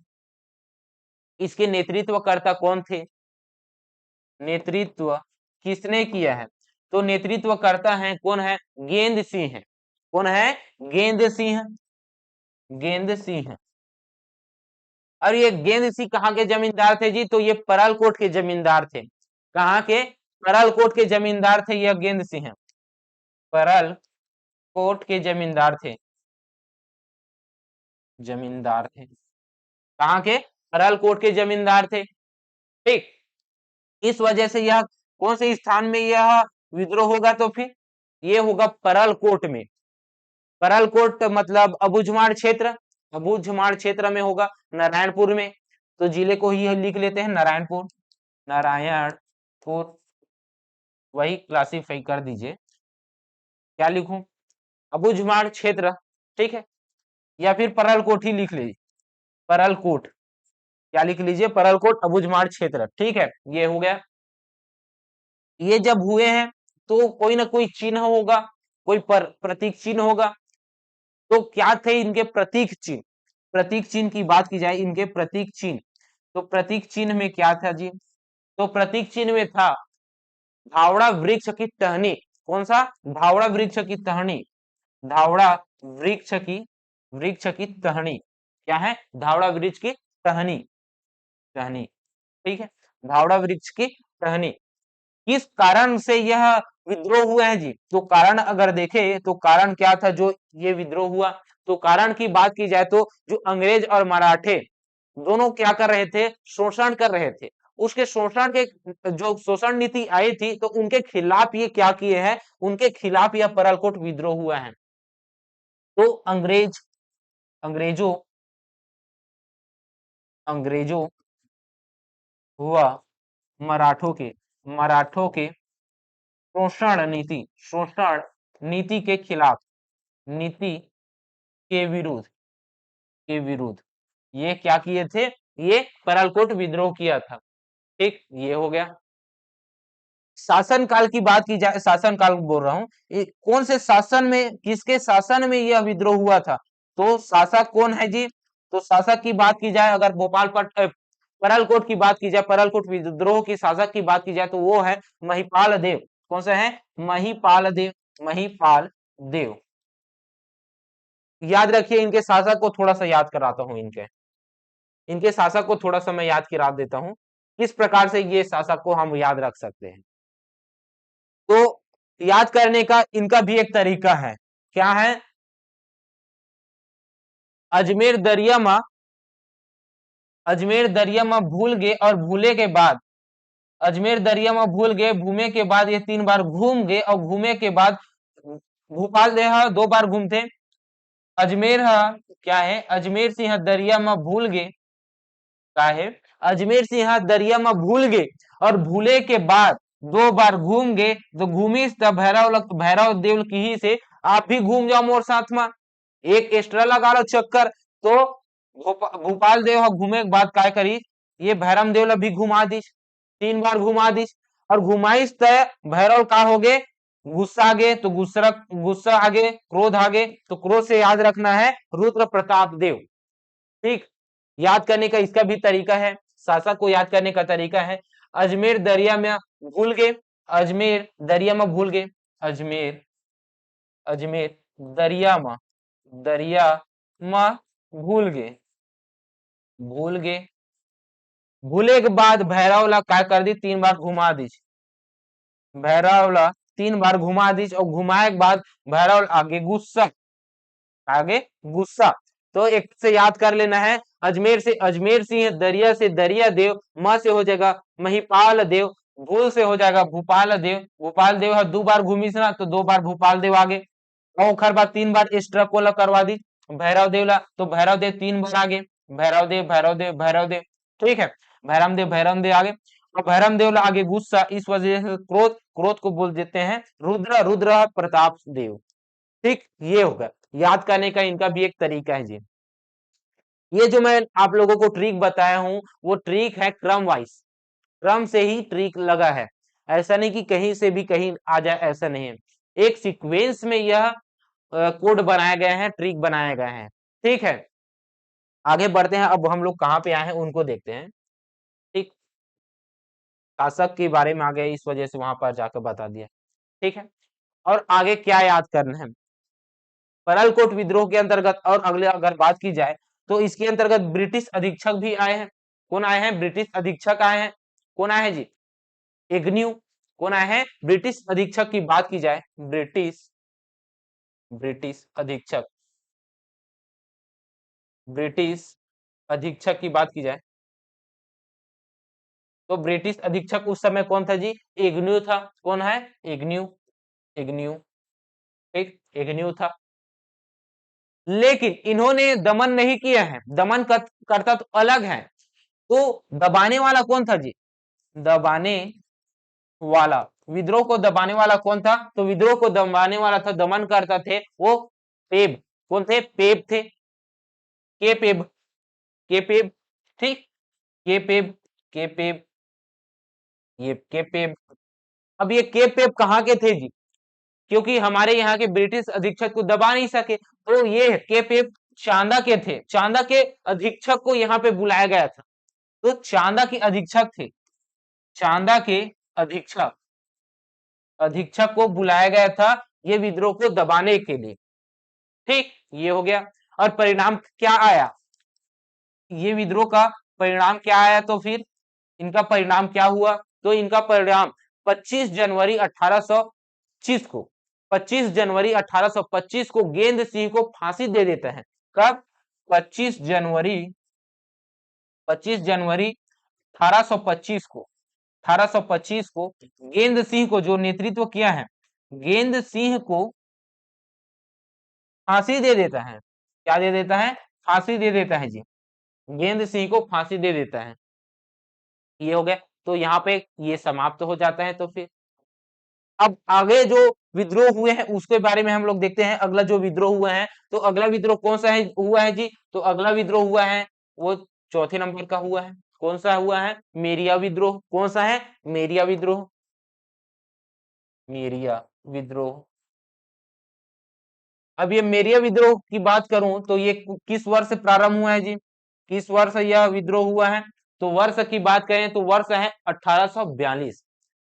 इसके नेतृत्वकर्ता कौन थे, नेतृत्व किसने किया है, तो नेतृत्वकर्ता है, कौन है, गेंद सिंह है, कौन है, गेंद सिंह, गेंद सिंह। और ये गेंद सिंह कहाँ के जमींदार थे जी, तो ये परलकोट के जमींदार थे, कहाँ के, परलकोट के जमींदार थे यह गेंद सिंह, परलकोट के जमींदार थे, जमींदार थे, कहाँ के, परलकोट के जमींदार थे, ठीक। इस वजह से यह कौन से स्थान में यह विद्रोह होगा, तो फिर ये होगा परलकोट में, परलकोट मतलब अबूझमाड़ क्षेत्र, अबूझमाड़ क्षेत्र में होगा, नारायणपुर में, तो जिले को ही लिख लेते हैं नारायणपुर, नारायणपुर, वही क्लासिफाई कर दीजिए, क्या लिखूं, अबूझमाड़ क्षेत्र, ठीक है, या फिर परलकोट ही लिख लीजिए, परलकोट, क्या लिख लीजिए, परलकोट अबूझमाड़ क्षेत्र, ठीक है, ये हो गया। ये जब हुए हैं तो कोई ना कोई चिन्ह होगा, कोई प्रतीक चिन्ह होगा, तो क्या थे इनके प्रतीक चिन्ह, प्रतीक चिन्ह की बात की जाए, इनके प्रतीक चिन्ह, तो प्रतीक चिन्ह में क्या था जी, तो प्रतीक चिन्ह में था धावड़ा वृक्ष की टहनी, कौन सा, धावड़ा वृक्ष की टहनी, धावड़ा वृक्ष की, वृक्ष की टहनी, क्या है, धावड़ा वृक्ष की टहनी, टहनी, ठीक है, धावड़ा वृक्ष की टहनी। किस कारण से यह विद्रोह हुआ है जी, तो कारण अगर देखें तो कारण क्या था जो ये विद्रोह हुआ, तो कारण की बात की जाए तो जो अंग्रेज और मराठे दोनों क्या कर रहे थे, शोषण कर रहे थे, उसके शोषण के, जो शोषण नीति आई थी तो उनके खिलाफ ये क्या किए हैं, उनके खिलाफ यह परलकोट विद्रोह हुआ है। तो अंग्रेजों, अंग्रेजों व मराठों के शोषण नीति, शोषण नीति के खिलाफ, नीति के विरुद्ध, के विरुद्ध ये क्या किए थे, ये परलकोट विद्रोह किया था, ठीक, ये हो गया। शासन काल की बात की जाए, शासन काल बोल रहा हूं, कौन से शासन में, किसके शासन में यह विद्रोह हुआ था, तो शासक कौन है जी, तो शासक की बात की जाए अगर परलकोट की बात की जाए, परलकोट विद्रोह की शासक की बात की जाए तो वो है महिपाल देव, कौन सा है, महिपाल देव, महिपाल देव। याद रखिए, इनके शासक को थोड़ा सा याद कराता हूं, इनके इनके शासक को थोड़ा सा मैं याद करा देता हूं, किस प्रकार से ये शासक को हम याद रख सकते हैं। तो याद करने का इनका भी एक तरीका है, क्या है, अजमेर दरिया में, अजमेर दरिया में भूल गए और भूले के बाद अजमेर दरिया में भूल गए, घूमे के बाद ये 3 बार घूम गए और घूमे के बाद भोपाल देहा 2 बार घूमते। अजमेर क्या है, अजमेर से यहाँ दरिया में भूल गए, क्या है, अजमेर से यहाँ दरिया में भूल गए और भूले के बाद 2 बार घूम गए, तो घूमी भैरव लग भैरव देव की ही से आप भी घूम जाओ मोर साथ में, एक एक्स्ट्रा लगा लो चक्कर। तो भोपाल देव घूमे के बाद काय करी, ये भैरम देव भी घुमा दीस, 3 बार घुमा दीस और घुमाइस तय भैरव का हो गए, गुस्सा आगे तो गुस्सा आगे, क्रोध आगे तो क्रोध से याद रखना है रुद्र प्रताप देव। ठीक, याद करने का इसका भी तरीका है, शासक को याद करने का तरीका है। अजमेर दरिया में भूल गए, अजमेर दरिया में भूल गए, अजमेर अजमेर दरिया में भूल गए, भूल गए, भूले के बाद भैरवला क्या कर दी, 3 बार घुमा दी, भैरवला 3 बार घुमा दी और घुमाए के बाद भैरव आगे गुस्सा, आगे गुस्सा। तो एक से याद कर लेना है, अजमेर से अजमेर सिंह, दरिया से दरिया देव, म से हो जाएगा महिपाल देव, भूल से हो जाएगा भूपाल देव, भूपाल देव 2 बार घूमी ना तो 2 बार भूपाल देव आगे और खर बार 3 बार एक्स्ट्रा कोला करवा दी भैरव देवला, तो भैरव देव 3 बार आगे, भैरव देव भैरव देव भैरव देव, ठीक है, भैरम देव आगे और भैरम देव आगे गुस्सा, इस वजह से क्रोध, क्रोध को बोल देते हैं रुद्र, रुद्र प्रताप देव। ठीक, ये होगा याद करने का इनका भी एक तरीका है जी। ये जो मैं आप लोगों को ट्रिक बताया हूं वो ट्रिक है क्रम वाइज, क्रम से ही ट्रिक लगा है, ऐसा नहीं कि कहीं से भी कहीं आ जाए, ऐसा नहीं है, एक सीक्वेंस में यह कोड बनाए गए हैं, ट्रिक बनाए गए हैं। ठीक है, आगे बढ़ते हैं, अब हम लोग कहाँ पे आए हैं उनको देखते हैं। ठीक, शासक के बारे में आ गए, इस वजह से वहां पर जाकर बता दिया। ठीक है, और आगे क्या याद करना है, परालकोट विद्रोह के अंतर्गत और अगले अगर बात की जाए तो इसके अंतर्गत ब्रिटिश अधीक्षक भी आए हैं। कौन आए हैं, ब्रिटिश अधीक्षक आए हैं, कौन आए हैं जी, एग्न्यू, कौन आए हैं, ब्रिटिश अधीक्षक की बात की जाए, ब्रिटिश ब्रिटिश अधीक्षक, ब्रिटिश अधीक्षक की बात की जाए तो ब्रिटिश अधीक्षक उस समय कौन था जी, एग्न्यू था, कौन है, एग्न्यू, एग्न्यू, ठीक, एग्न्यू था। लेकिन इन्होंने दमन नहीं किया है, दमन करता तो अलग है, तो दबाने वाला कौन था जी, दबाने वाला, विद्रोह को दबाने वाला कौन था, तो विद्रोह को दबाने वाला था, दमन करता थे वो पेब, कौन थे, पेब थे, के पेब, के पेब, ठीक, के पेब, के पेब, ये के पेब। अब ये के पेब कहाँ के थे जी, क्योंकि हमारे यहाँ के ब्रिटिश अधीक्षक को दबा नहीं सके, तो ये के पेब चांदा के थे, चांदा के अधीक्षक को यहाँ पे बुलाया गया था, तो चांदा के अधीक्षक थे, चांदा के अधीक्षक, अधीक्षक को बुलाया गया था ये विद्रोह को दबाने के लिए। ठीक, ये हो गया, और परिणाम क्या आया, ये विद्रोह का परिणाम क्या आया, तो फिर इनका परिणाम क्या हुआ, तो इनका परिणाम 25 जनवरी 1825 को, 25 जनवरी 1825 को गेंद सिंह को फांसी दे देता है। कब, 25 जनवरी, 25 जनवरी 1825 को, 1825 को गेंद सिंह को, जो नेतृत्व किया है, गेंद सिंह को फांसी दे देता है, क्या दे देता है, फांसी दे देता है जी, गेंद सिंह को फांसी दे देता है। ये हो गया, तो यहाँ पे ये समाप्त हो जाता है। तो फिर अब आगे जो विद्रोह हुए हैं उसके बारे में हम लोग देखते हैं, अगला जो विद्रोह हुआ है, तो अगला विद्रोह कौन सा है, हुआ है जी, तो अगला विद्रोह हुआ है वो चौथे नंबर का हुआ है, कौन सा हुआ है, मेरिया विद्रोह, कौन सा है, मेरिया विद्रोह, मेरिया विद्रोह। अब ये मेरिया विद्रोह की बात करूं तो ये किस वर्ष से प्रारंभ हुआ है जी, किस वर्ष यह विद्रोह हुआ है, तो वर्ष की बात करें तो वर्ष है 1842,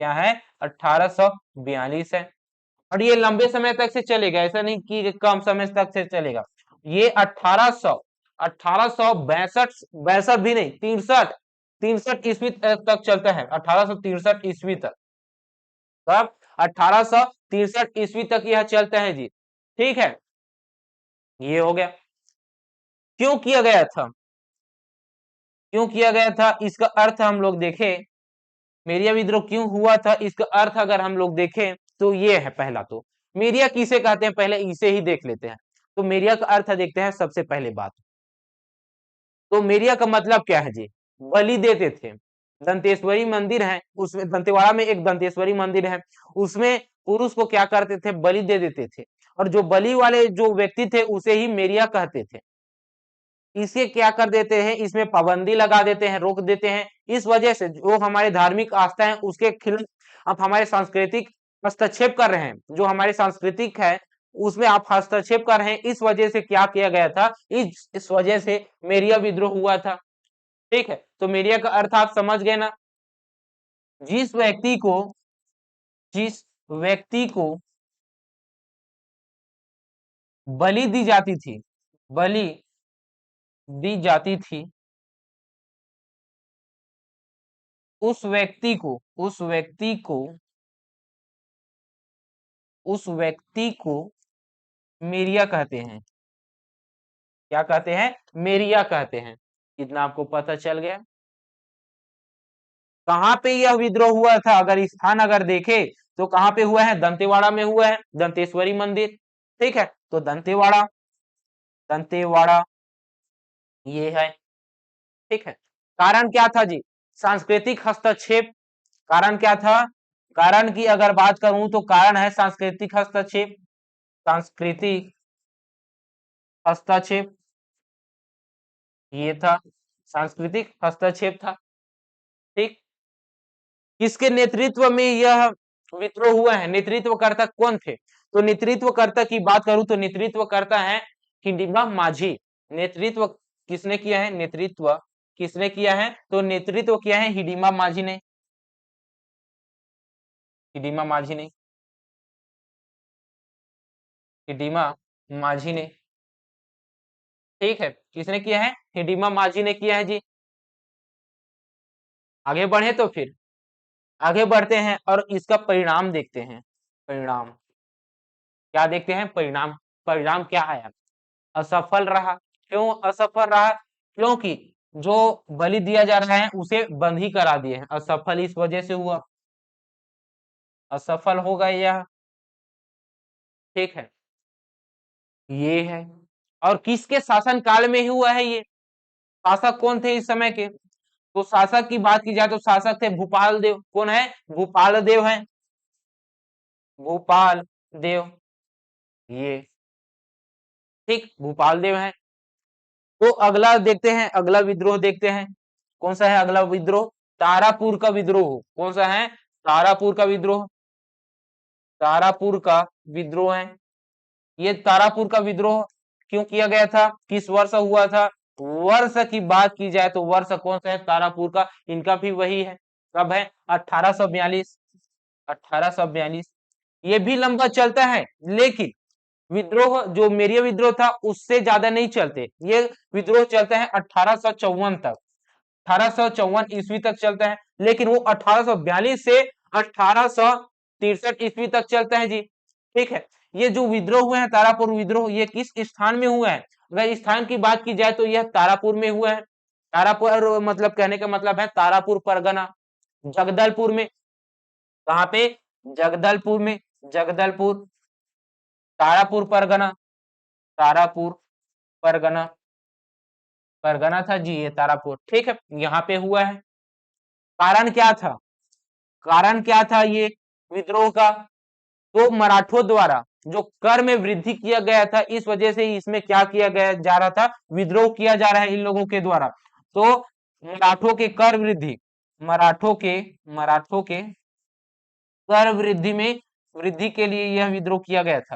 क्या है, 1842 है, और ये लंबे समय तक से चलेगा, ऐसा नहीं कि कम समय तक से चलेगा, ये 1862 62 भी नहीं, 63 63 ईस्वी तक चलता है, 1863 ईस्वी तक, कब, 1863 ईस्वी तक यह चलता है जी। ठीक है, ये हो गया, क्यों किया गया था, क्यों किया गया था, इसका अर्थ हम लोग देखें, मेरिया विद्रोह क्यों हुआ था, इसका अर्थ अगर हम लोग देखें तो ये है। पहला तो मेरिया किसे कहते हैं, पहले इसे ही देख लेते हैं। तो मेरिया का अर्थ देखते हैं सबसे पहले बात। तो मेरिया का मतलब क्या है जी, बलि देते थे। दंतेश्वरी मंदिर है, उसमें दंतेवाड़ा में एक दंतेश्वरी मंदिर है, उसमें पुरुष को क्या करते थे, बलि दे देते थे। और जो बलि वाले जो व्यक्ति थे उसे ही मेरिया कहते थे। इसे क्या कर देते हैं, इसमें पाबंदी लगा देते हैं, रोक देते हैं। इस वजह से जो हमारे धार्मिक आस्था है उसके खिलाफ आप हमारे सांस्कृतिक हस्तक्षेप कर रहे हैं। जो हमारे सांस्कृतिक है उसमें आप हस्तक्षेप कर रहे हैं। इस वजह से क्या किया गया था, इस वजह से मेरिया विद्रोह हुआ था। ठीक है, तो मेरिया का अर्थ आप समझ गए ना। जिस व्यक्ति को जिस व्यक्ति को बलि दी जाती थी, बलि दी जाती थी, उस व्यक्ति को मेरिया कहते हैं। क्या कहते हैं, मेरिया कहते हैं। इतना आपको पता चल गया। कहां पे यह विद्रोह हुआ था, अगर स्थान अगर देखे तो कहां पे हुआ है, दंतेवाड़ा में हुआ है, दंतेश्वरी मंदिर। ठीक है, तो दंतेवाड़ा, दंतेवाड़ा ये है। ठीक है, कारण क्या था जी, सांस्कृतिक हस्तक्षेप। कारण क्या था, कारण की अगर बात करूं तो कारण है सांस्कृतिक हस्तक्षेप। सांस्कृतिक हस्तक्षेप ये था, सांस्कृतिक हस्तक्षेप था। ठीक, किसके नेतृत्व में यह विद्रोह हुआ है, नेतृत्वकर्ता कौन थे। तो नेतृत्वकर्ता की बात करूं तो नेतृत्वकर्ता है हिडिंबा माझी। नेतृत्व किसने किया है, नेतृत्व किसने किया है, तो नेतृत्व किया है हिडिंबा माझी ने। हिडिंबा माझी ने, हिडिंबा माझी ने। ठीक है, किसने किया है, हिडिंबा माझी ने किया है जी। आगे बढ़े तो फिर आगे बढ़ते हैं और इसका परिणाम देखते हैं। परिणाम क्या देखते हैं, परिणाम। परिणाम क्या आया, असफल रहा। क्यों असफल रहा, क्योंकि जो बलि दिया जा रहा है उसे बंद ही करा दिए हैं। असफल इस वजह से हुआ, असफल हो गया यह। ठीक है, ये है। और किसके शासन काल में ही हुआ है ये, शासक कौन थे इस समय के। तो शासक की बात की जाए तो शासक थे भूपाल देव। कौन है, भूपाल देव है, भूपाल देव ये। ठीक, भूपाल देव है। तो अगला देखते हैं, अगला विद्रोह देखते हैं। कौन सा है अगला विद्रोह, तारापुर का विद्रोह। कौन सा है, तारापुर का विद्रोह। तारापुर का विद्रोह है ये। तारापुर का विद्रोह क्यों किया गया था, किस वर्ष हुआ था। वर्ष की बात की जाए तो वर्ष कौन सा है तारापुर का, इनका भी वही है। कब है, 1842। 1842 ये भी लंबा चलता है, लेकिन विद्रोह जो मेरिया विद्रोह था उससे ज्यादा नहीं चलते। ये विद्रोह चलता है 1854 तक, 1854 ईस्वी तक चलता है। लेकिन वो 1842 से 1863 ईस्वी तक चलता है जी। ठीक है, ये जो विद्रोह हुए हैं तारापुर विद्रोह, ये किस स्थान में हुआ है, अगर स्थान की बात की जाए तो यह तारापुर में हुआ है। तारापुर मतलब कहने का मतलब है तारापुर परगना, जगदलपुर में। कहां पे, जगदलपुर में, जगदलपुर, तारापुर परगना, तारापुर परगना, परगना था जी ये तारापुर। ठीक है, यहाँ पे हुआ है। कारण क्या था, कारण क्या था ये विद्रोह का, तो मराठों द्वारा जो कर में वृद्धि किया गया था, इस वजह से इसमें क्या किया गया जा रहा था, विद्रोह किया जा रहा है इन लोगों के द्वारा। तो मराठों के कर वृद्धि, मराठों के कर वृद्धि में वृद्धि के लिए यह विद्रोह किया गया था।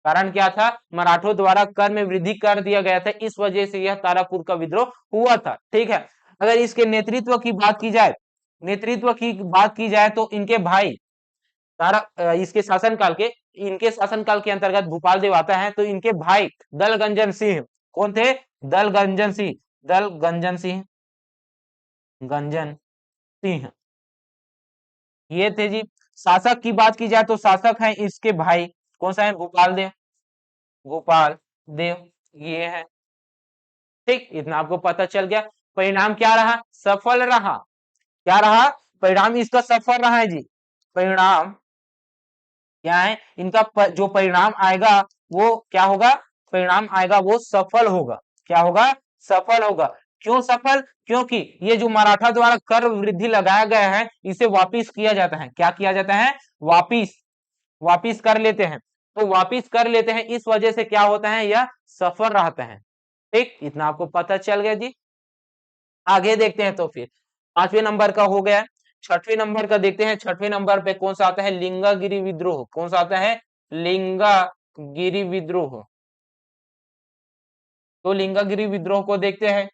कारण क्या था, मराठों द्वारा कर में वृद्धि कर दिया गया था, इस वजह से यह तारापुर का विद्रोह हुआ था। ठीक है, अगर इसके नेतृत्व की बात की जाए, नेतृत्व की बात की जाए तो इनके भाई इसके शासनकाल के, इनके शासनकाल के अंतर्गत भूपाल देव आता है। तो इनके भाई दलगंजन सिंह कौन थे, दलगंजन सिंह, दलगंजन सिंह, गंजन सिंह ये थे जी। शासक की बात की जाए तो शासक है इसके भाई, कौन सा है, भूपाल देव, गोपाल देव ये है। ठीक, इतना आपको पता चल गया। परिणाम क्या रहा, सफल रहा। क्या रहा, परिणाम इसका सफल रहा है जी। परिणाम क्या है इनका जो परिणाम आएगा वो क्या होगा, परिणाम आएगा वो सफल होगा। क्या होगा, सफल होगा। क्यों सफल, क्योंकि ये जो मराठा द्वारा कर वृद्धि लगाया गया है इसे वापिस किया जाता है। क्या किया जाता है, वापिस, वापिस कर लेते हैं। तो वापिस कर लेते हैं, इस वजह से क्या होता है, यह सफल रहता है। ठीक, इतना आपको पता चल गया जी। आगे देखते हैं तो फिर 5वें नंबर का हो गया। 6वें नंबर का देखते हैं। 6वें नंबर पे कौन सा आता है, लिंगागिरी विद्रोह। कौन सा आता है, लिंगागिरी विद्रोह। तो लिंगागिरी विद्रोह को देखते हैं।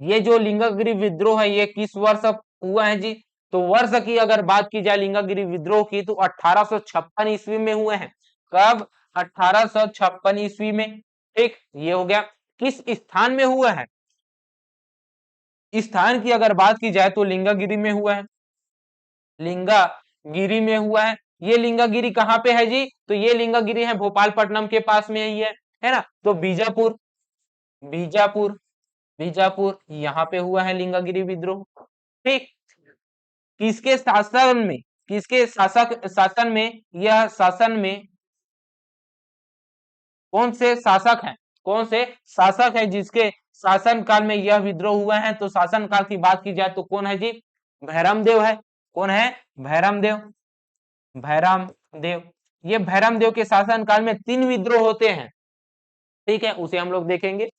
ये जो लिंगागिरी विद्रोह है ये किस वर्ष हुआ है जी, तो वर्ष की अगर बात की जाए लिंगागिरी विद्रोह की तो 1856 ईस्वी में हुए हैं। कब, 1856 ईस्वी में। ठीक, ये हो गया। किस स्थान में हुआ है, स्थान की अगर बात की जाए तो लिंगागिरी में हुआ है। लिंगागिरी में हुआ है। ये लिंगागिरी कहाँ पे है जी, तो ये लिंगागिरी है भोपालपट्टनम के पास में ही है ना। तो बीजापुर, बीजापुर, बीजापुर यहाँ पे हुआ है लिंगागिरी विद्रोह। ठीक, किसके शासन में, किसके शासन में, यह शासन में कौन से शासक हैं, कौन से शासक है जिसके शासन काल में यह विद्रोह हुआ है, तो शासन काल की बात की जाए तो कौन है जी, भैरम देव है। कौन है, भैरम देव, भैरम देव। ये भैरम देव के शासन काल में 3 विद्रोह होते हैं। ठीक है, उसे हम लोग देखेंगे।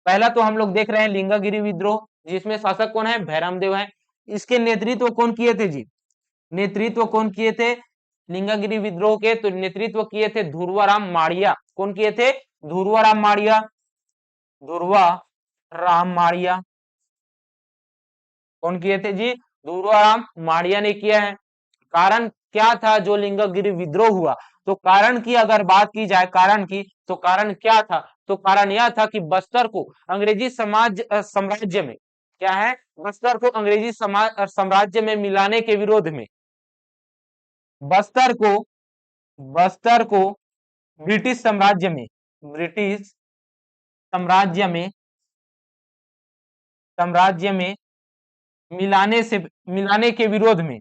पहला तो हम लोग देख रहे हैं लिंगागिरी विद्रोह, जिसमें शासक कौन है, भैरम देव है। इसके नेतृत्व कौन किए थे जी, नेतृत्व कौन किए थे लिंगागिरी विद्रोह के, तो नेतृत्व किए थे ध्रुवाराम माड़िया। कौन किए थे, ध्रुवाराम माड़िया, ध्रुवाराम माड़िया। कौन किए थे जी, ध्रुवाराम माड़िया ने किया है। कारण क्या था जो लिंगागिरी विद्रोह हुआ, तो कारण की अगर बात की जाए, कारण की, तो कारण क्या था, तो कारण यह था कि बस्तर को अंग्रेजी साम्राज्य में, क्या है, बस्तर को अंग्रेजी साम्राज्य में मिलाने के विरोध में, बस्तर को, बस्तर को ब्रिटिश साम्राज्य में, ब्रिटिश साम्राज्य में, साम्राज्य में मिलाने से, मिलाने के विरोध में,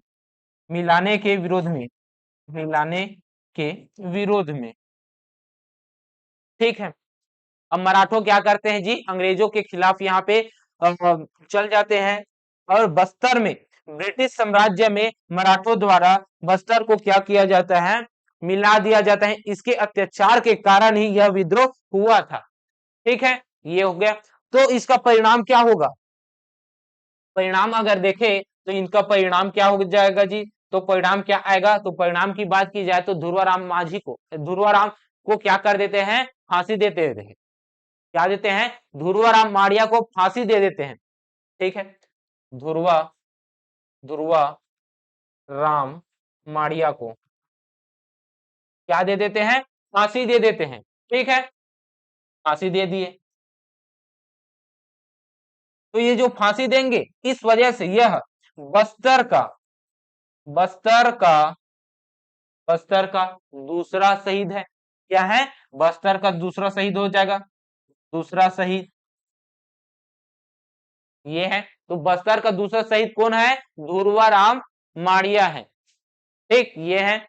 मिलाने के विरोध में, मिलाने के विरोध में। ठीक है, अब मराठों क्या करते हैं जी, अंग्रेजों के खिलाफ यहाँ पे चल जाते हैं और बस्तर में, ब्रिटिश साम्राज्य में मराठों द्वारा बस्तर को क्या किया जाता है, मिला दिया जाता है। इसके अत्याचार के कारण ही यह विद्रोह हुआ था। ठीक है, ये हो गया। तो इसका परिणाम क्या होगा, परिणाम अगर देखें तो इनका परिणाम क्या हो जाएगा जी, तो परिणाम क्या आएगा, तो परिणाम की बात की जाए तो ध्रुवाराम मांझी को, ध्रुवाराम को क्या कर देते हैं, फांसी देते हैं। क्या देते हैं, ध्रुवाराम माड़िया को फांसी दे देते हैं। ठीक है, ध्रुवा, ध्रुवा राम माड़िया को क्या दे देते हैं, फांसी दे देते हैं। ठीक है, फांसी दे दिए। तो ये जो फांसी देंगे इस वजह से यह बस्तर का, बस्तर का, बस्तर का दूसरा शहीद है। क्या है, बस्तर का दूसरा शहीद हो जाएगा, दूसरा शहीद ये है। तो बस्तर का दूसरा शहीद कौन है, ध्रुवाराम माड़िया है। ठीक, ये है,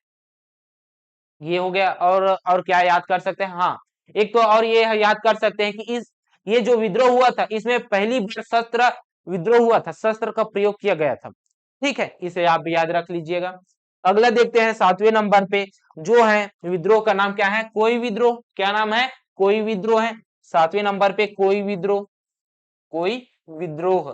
ये हो गया। और क्या याद कर सकते हैं, हाँ एक तो और ये याद कर सकते हैं कि इस, ये जो विद्रोह हुआ था इसमें पहली बार शस्त्र विद्रोह हुआ था, शस्त्र का प्रयोग किया गया था। ठीक है, इसे आप भी याद रख लीजिएगा। अगला देखते हैं 7वें नंबर पे, जो है विद्रोह का नाम क्या है, कोई विद्रोह। क्या नाम है, कोई विद्रोह है। 7वें नंबर पे कोई विद्रोह, कोई विद्रोह,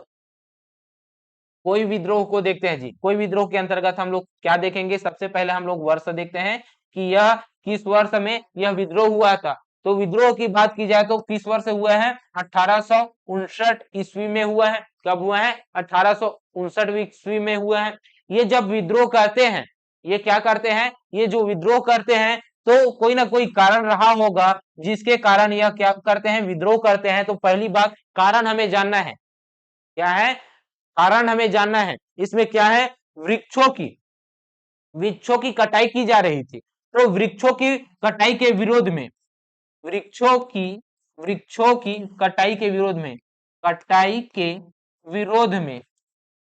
कोई विद्रोह को देखते हैं जी। कोई विद्रोह के अंतर्गत हम लोग क्या देखेंगे, सबसे पहले हम लोग वर्ष देखते हैं कि यह किस वर्ष में यह विद्रोह हुआ था। तो विद्रोह की बात की जाए तो किस वर्ष हुआ है, 1859 ईस्वी में हुआ है। कब हुआ है, 1859 ईस्वी में हुआ है। ये जब विद्रोह करते हैं, ये क्या करते हैं, ये जो विद्रोह करते हैं तो कोई ना कोई कारण रहा होगा जिसके कारण यह क्या करते हैं, विद्रोह करते हैं। तो पहली बात कारण हमें जानना है, क्या है, कारण हमें जानना है। इसमें क्या है, वृक्षों की, वृक्षों की कटाई की जा रही थी। तो वृक्षों की कटाई के विरोध में, वृक्षों की, वृक्षों की कटाई के विरोध में, कटाई के विरोध में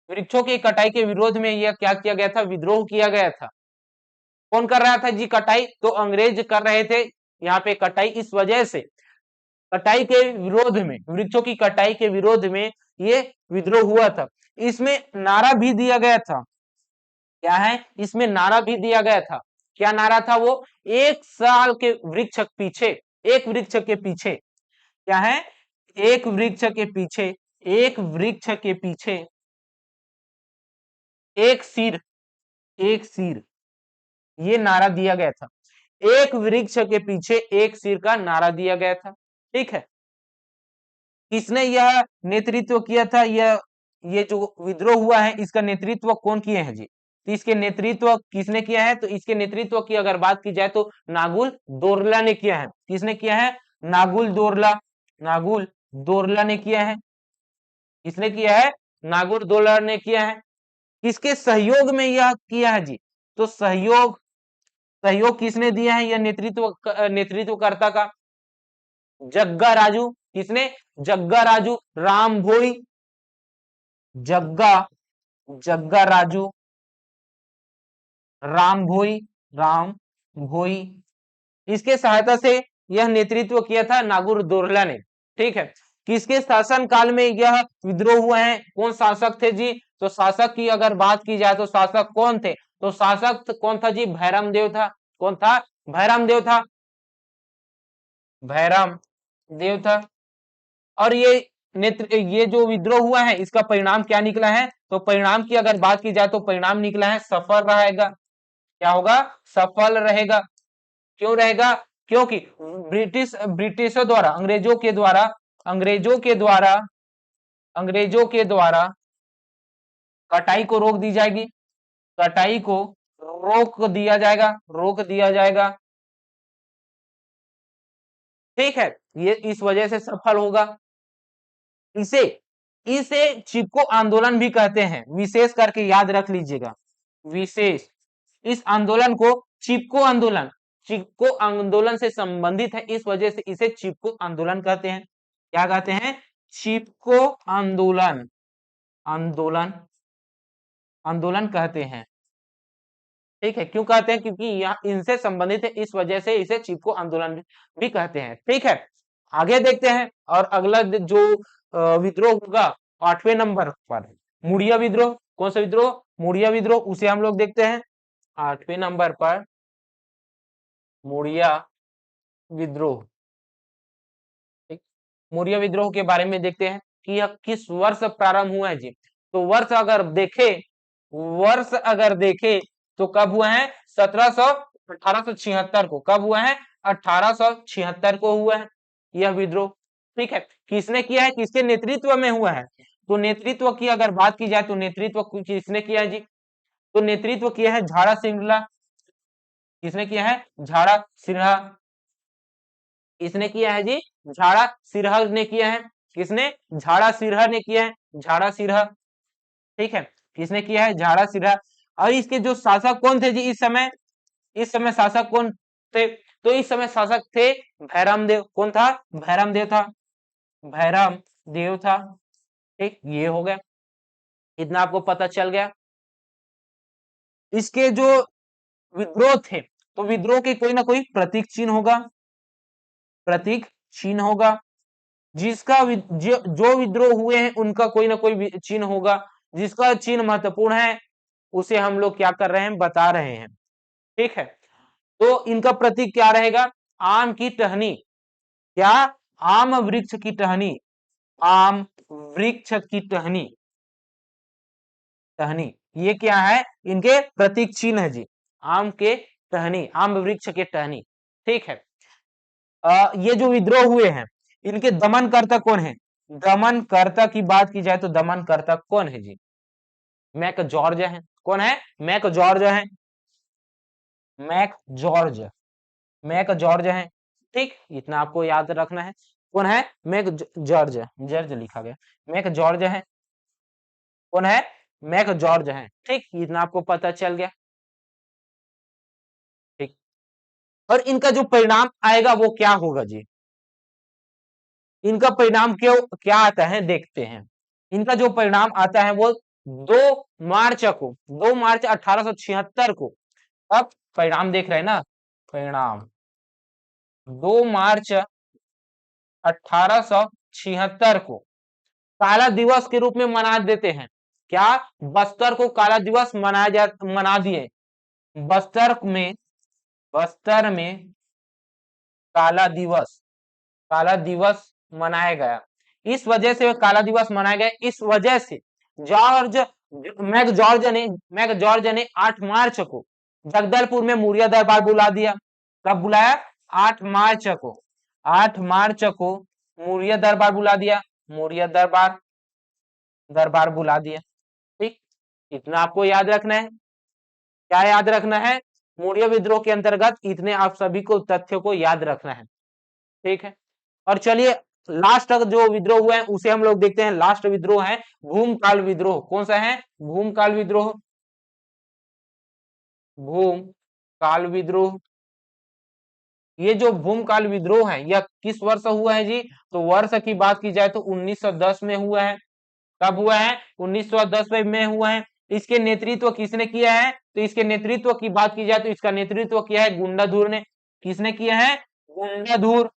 वृक्षों की कटाई के विरोध में यह क्या किया गया था, विद्रोह किया गया था। कौन कर रहा था जी कटाई, तो अंग्रेज कर रहे थे यहाँ पे कटाई। इस वजह से कटाई के विरोध में, वृक्षों की कटाई के विरोध में ये विद्रोह हुआ था। इसमें नारा भी दिया गया था, क्या है, इसमें नारा भी दिया गया था। क्या नारा था वो, एक साल के वृक्ष पीछे, एक वृक्ष के पीछे, क्या है, एक वृक्ष के पीछे, एक वृक्ष के पीछे एक सिर, एक सिर, ये नारा दिया गया था। एक वृक्ष के पीछे एक सिर का नारा दिया गया था। ठीक है, किसने यह नेतृत्व किया था, यह ये जो विद्रोह हुआ है इसका नेतृत्व कौन किए हैं जी, तो इसके नेतृत्व किसने किया है, तो इसके नेतृत्व की अगर बात की जाए तो नागुल दोरला ने किया है। किसने किया है, नागुल दोरला, नागुल दोरला ने किया है। किसने किया है, नागुल दोरला ने किया है। किसके सहयोग में यह किया है जी, तो सहयोग, सहयोग किसने दिया है, यह नेतृत्वकर्ता का, जग्गा राजू। किसने, जग्गा राजू, राम भोई, जग्गा, जग्गा राजू, राम भोई, राम भोई, इसके सहायता से यह नेतृत्व किया था नागुर दोरला ने। ठीक है, किसके शासन काल में यह विद्रोह हुआ है, कौन शासक थे जी, तो शासक की अगर बात की जाए तो शासक कौन थे, तो शासक कौन था जी, भैरम देव था। कौन था, भैरम देव था, भैरम देव था। और ये जो विद्रोह हुआ है इसका परिणाम क्या निकला है, तो परिणाम की अगर बात की जाए तो परिणाम निकला है सफल रहेगा। क्या होगा, सफल रहेगा। क्यों रहेगा, क्योंकि ब्रिटिशों द्वारा, अंग्रेजों के द्वारा, अंग्रेजों के द्वारा, अंग्रेजों के द्वारा कटाई को रोक दी जाएगी, कटाई को रोक दिया जाएगा, रोक दिया जाएगा। ठीक है, ये इस वजह से सफल होगा। इसे इसे चिपको आंदोलन भी कहते हैं, विशेष करके याद रख लीजिएगा, विशेष, इस आंदोलन को चिपको आंदोलन, चिपको आंदोलन से संबंधित है, इस वजह से इसे चिपको आंदोलन कहते हैं। क्या कहते हैं, चिपको आंदोलन, आंदोलन, आंदोलन कहते हैं। ठीक है, क्यों कहते हैं, क्योंकि यह इनसे संबंधित है, इस वजह से इसे चिपको आंदोलन भी कहते हैं। ठीक है, आगे देखते हैं। और अगला जो विद्रोह होगा 8वें नंबर पर, मुड़िया विद्रोह। कौन सा विद्रोह, मुड़िया विद्रोह, उसे हम लोग देखते हैं 8वें नंबर पर, मुड़िया विद्रोह। ठीक, मुड़िया विद्रोह के बारे में देखते हैं कि यह किस वर्ष प्रारंभ हुआ है जी, तो वर्ष अगर देखे, वर्ष अगर देखे तो कब हुआ है, 1876 को, कब हुआ है, 1876 को हुआ है यह विद्रोह। ठीक है, किसने किया है, किसके नेतृत्व में हुआ है, तो नेतृत्व की अगर बात की जाए तो नेतृत्व किसने किया है जी, तो नेतृत्व किया है झाड़ा सिंगला। किसने किया है, झाड़ा सिन्हा, किसने किया है जी, झाड़ा सिरहा ने किया है। किसने, झाड़ा सिरहा ने किया है, झाड़ा सिरहा। ठीक है, किसने किया है, झाड़ा सिरहा। और इसके जो शासक कौन थे जी इस समय, इस समय शासक कौन थे, तो इस समय शासक थे भैरम देव। कौन था, भैरम देव था, भैरम देव था। ठीक, ये हो गया, इतना आपको पता चल गया। इसके जो विद्रोह थे, तो विद्रोह के कोई ना कोई प्रतीक चिन्ह होगा, प्रतीक चिन्ह होगा। जिसका जो विद्रोह हुए हैं उनका कोई ना कोई चिन्ह होगा, जिसका चिन्ह महत्वपूर्ण है उसे हम लोग क्या कर रहे हैं, बता रहे हैं। ठीक है, तो इनका प्रतीक क्या रहेगा, आम की टहनी, क्या, आम वृक्ष की टहनी, आम वृक्ष की टहनी, टहनी, ये क्या है, इनके प्रतीक चिन्ह है जी, आम के टहनी, आम वृक्ष के टहनी। ठीक है, ये जो विद्रोह हुए हैं इनके दमनकर्ता कौन है, दमनकर्ता की बात की जाए तो दमनकर्ता कौन है जी, मैक जॉर्ज है। कौन है, मैक जॉर्ज है, मैक जॉर्ज, मैक जॉर्ज है। ठीक, इतना आपको याद रखना है, कौन है, मैक जॉर्ज, जॉर्ज लिखा गया, मैक जॉर्ज है। कौन है, मैक जॉर्ज है। ठीक, इतना आपको पता चल गया। ठीक, और इनका जो परिणाम आएगा वो क्या होगा जी, इनका परिणाम क्यों क्या आता है देखते हैं। इनका जो परिणाम आता है वो 2 मार्च 1876 को, अब परिणाम देख रहे हैं ना, परिणाम 2 मार्च 1876 को काला दिवस के रूप में मना देते हैं। क्या? बस्तर को काला दिवस मना दिए। बस्तर में काला दिवस मनाया गया। इस वजह से काला दिवस मनाया गया, इस वजह से मैक जॉर्ज ने 8 मार्च को जगदलपुर में मौर्य दरबार बुला दिया। कब बुलाया? 8 मार्च को। 8 मार्च को मौर्य दरबार बुला दिया, मौर्य दरबार बुला दिया। ठीक, इतना आपको याद रखना है। क्या याद रखना है? मौर्य विद्रोह के अंतर्गत इतने आप सभी को तथ्यों को याद रखना है। ठीक है, और चलिए लास्ट जो विद्रोह हुआ है उसे हम लोग देखते हैं। लास्ट विद्रोह है भूमकाल विद्रोह। कौन सा है? भूमकाल विद्रोह। भूमकाल विद्रोह, ये जो भूमकाल विद्रोह है यह किस वर्ष हुआ है जी? तो वर्ष की बात की जाए तो 1910 में हुआ है। कब हुआ है? 1910 में हुआ है। इसके नेतृत्व किसने किया है? तो इसके नेतृत्व की बात की जाए तो इसका नेतृत्व किया है गुंडाधुर ने। किसने किया है? गुंडाधुर।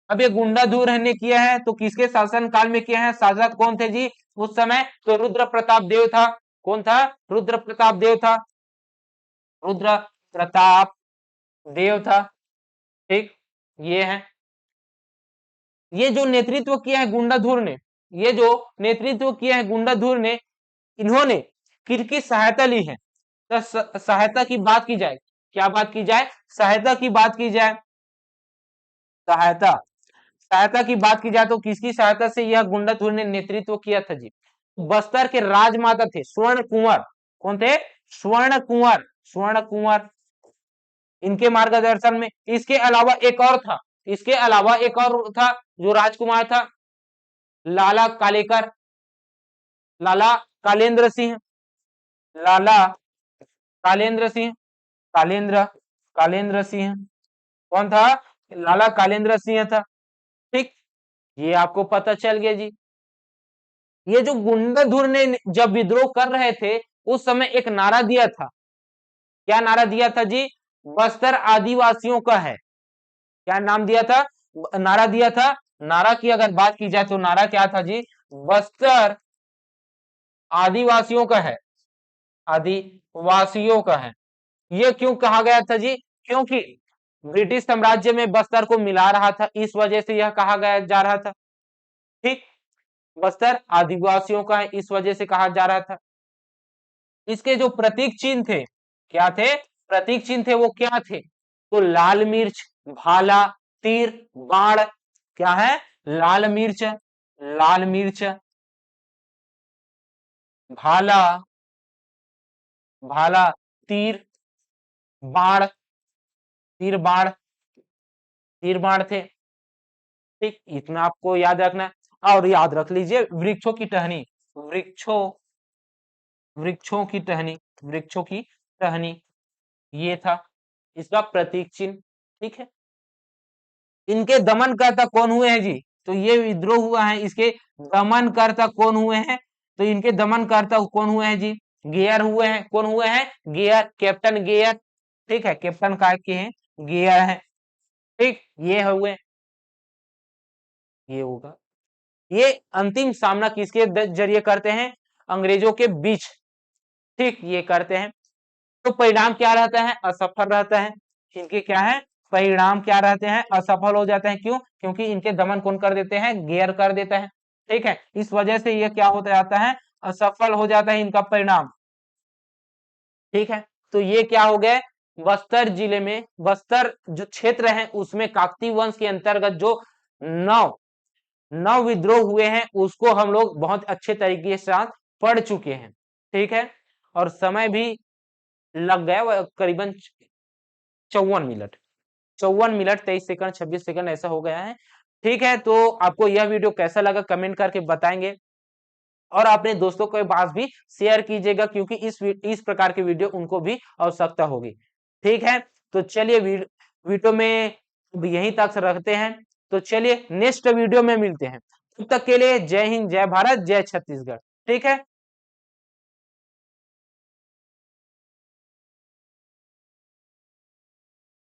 अब ये गुंडाधुर ने किया है तो किसके शासन काल में किया है? शासक कौन थे जी उस समय? तो रुद्र प्रताप देव था। कौन था? रुद्र प्रताप देव था। रुद्र प्रताप देव था। ठीक, ये है। ये जो नेतृत्व किया है गुंडाधुर ने, ये जो नेतृत्व किया है गुंडाधुर ने, इन्होंने किसकी सहायता ली है? तो सहायता की बात की जाए, क्या बात की जाए? सहायता की बात की जाए, सहायता की बात की जाए तो किसकी सहायता से यह गुंडाधुर ने नेतृत्व किया था जी? बस्तर के राजमाता थे स्वर्ण कुंवर। कौन थे? स्वर्ण कुंवर। इनके मार्गदर्शन में, इसके अलावा एक और था, जो राजकुमार था, लाला कालेकर, लाला कालेंद्र सिंह, लाला कालेंद्र सिंह, कालेंद्र सिंह। कौन था? लाला कालेंद्र सिंह था। ठीक, ये आपको पता चल गया जी। ये जो गुंडाधुर ने जब विद्रोह कर रहे थे उस समय एक नारा दिया था। क्या नारा दिया था जी? बस्तर आदिवासियों का है। क्या नाम दिया था? नारा दिया था। नारा की अगर बात की जाए तो नारा क्या था जी? बस्तर आदिवासियों का है, आदिवासियों का है। ये क्यों कहा गया था जी? क्योंकि ब्रिटिश साम्राज्य में बस्तर को मिला रहा था, इस वजह से यह कहा गया जा रहा था। ठीक, बस्तर आदिवासियों का है इस वजह से कहा जा रहा था। इसके जो प्रतीक चिन्ह थे, क्या थे? प्रतीक चिन्ह थे वो क्या थे? तो लाल मिर्च, भाला, तीर, बाण। क्या है? लाल मिर्च, भाला, तीर, बाण, तीर बाण, थे। ठीक, इतना आपको याद रखना है। और याद रख लीजिए वृक्षों की टहनी, वृक्षों की टहनी, ये था इसका प्रतीक चिन्ह। ठीक है, इनके दमनकर्ता कौन हुए हैं जी? तो ये विद्रोह हुआ है, इसके दमनकर्ता कौन हुए हैं? तो इनके दमनकर्ता कौन हुए हैं जी? गेयर हुए हैं। कौन हुए हैं? Gear, captain gear. ठीक है, कैप्टन का के हैं, गेयर है। ठीक, ये हुए, ये होगा। ये अंतिम सामना किसके जरिए करते हैं? अंग्रेजों के बीच। ठीक, ये करते हैं। तो परिणाम क्या रहता है? असफल रहता है। इनके क्या है? परिणाम क्या रहते हैं? असफल हो जाते हैं। क्यों? क्योंकि इनके दमन कौन कर देते हैं? गेयर कर देता है। ठीक है, इस वजह से ये क्या होता जाता है? असफल हो जाता है इनका परिणाम। ठीक है, तो ये क्या हो गए? बस्तर जिले में, बस्तर जो क्षेत्र है उसमें काकतीय वंश के अंतर्गत जो नौ विद्रोह हुए हैं उसको हम लोग बहुत अच्छे तरीके से पढ़ चुके हैं। ठीक है, और समय भी लग गया करीबन 54 मिनट, 54 मिनट 23 सेकंड 26 सेकंड ऐसा हो गया है। ठीक है, तो आपको यह वीडियो कैसा लगा कमेंट करके बताएंगे, और अपने दोस्तों के पास भी शेयर कीजिएगा क्योंकि इस प्रकार के वीडियो उनको भी आवश्यकता होगी। ठीक है, तो चलिए वीडियो में यहीं तक रखते हैं। तो चलिए नेक्स्ट वीडियो में मिलते हैं। तब तक के लिए जय हिंद, जय भारत, जय छत्तीसगढ़। ठीक है।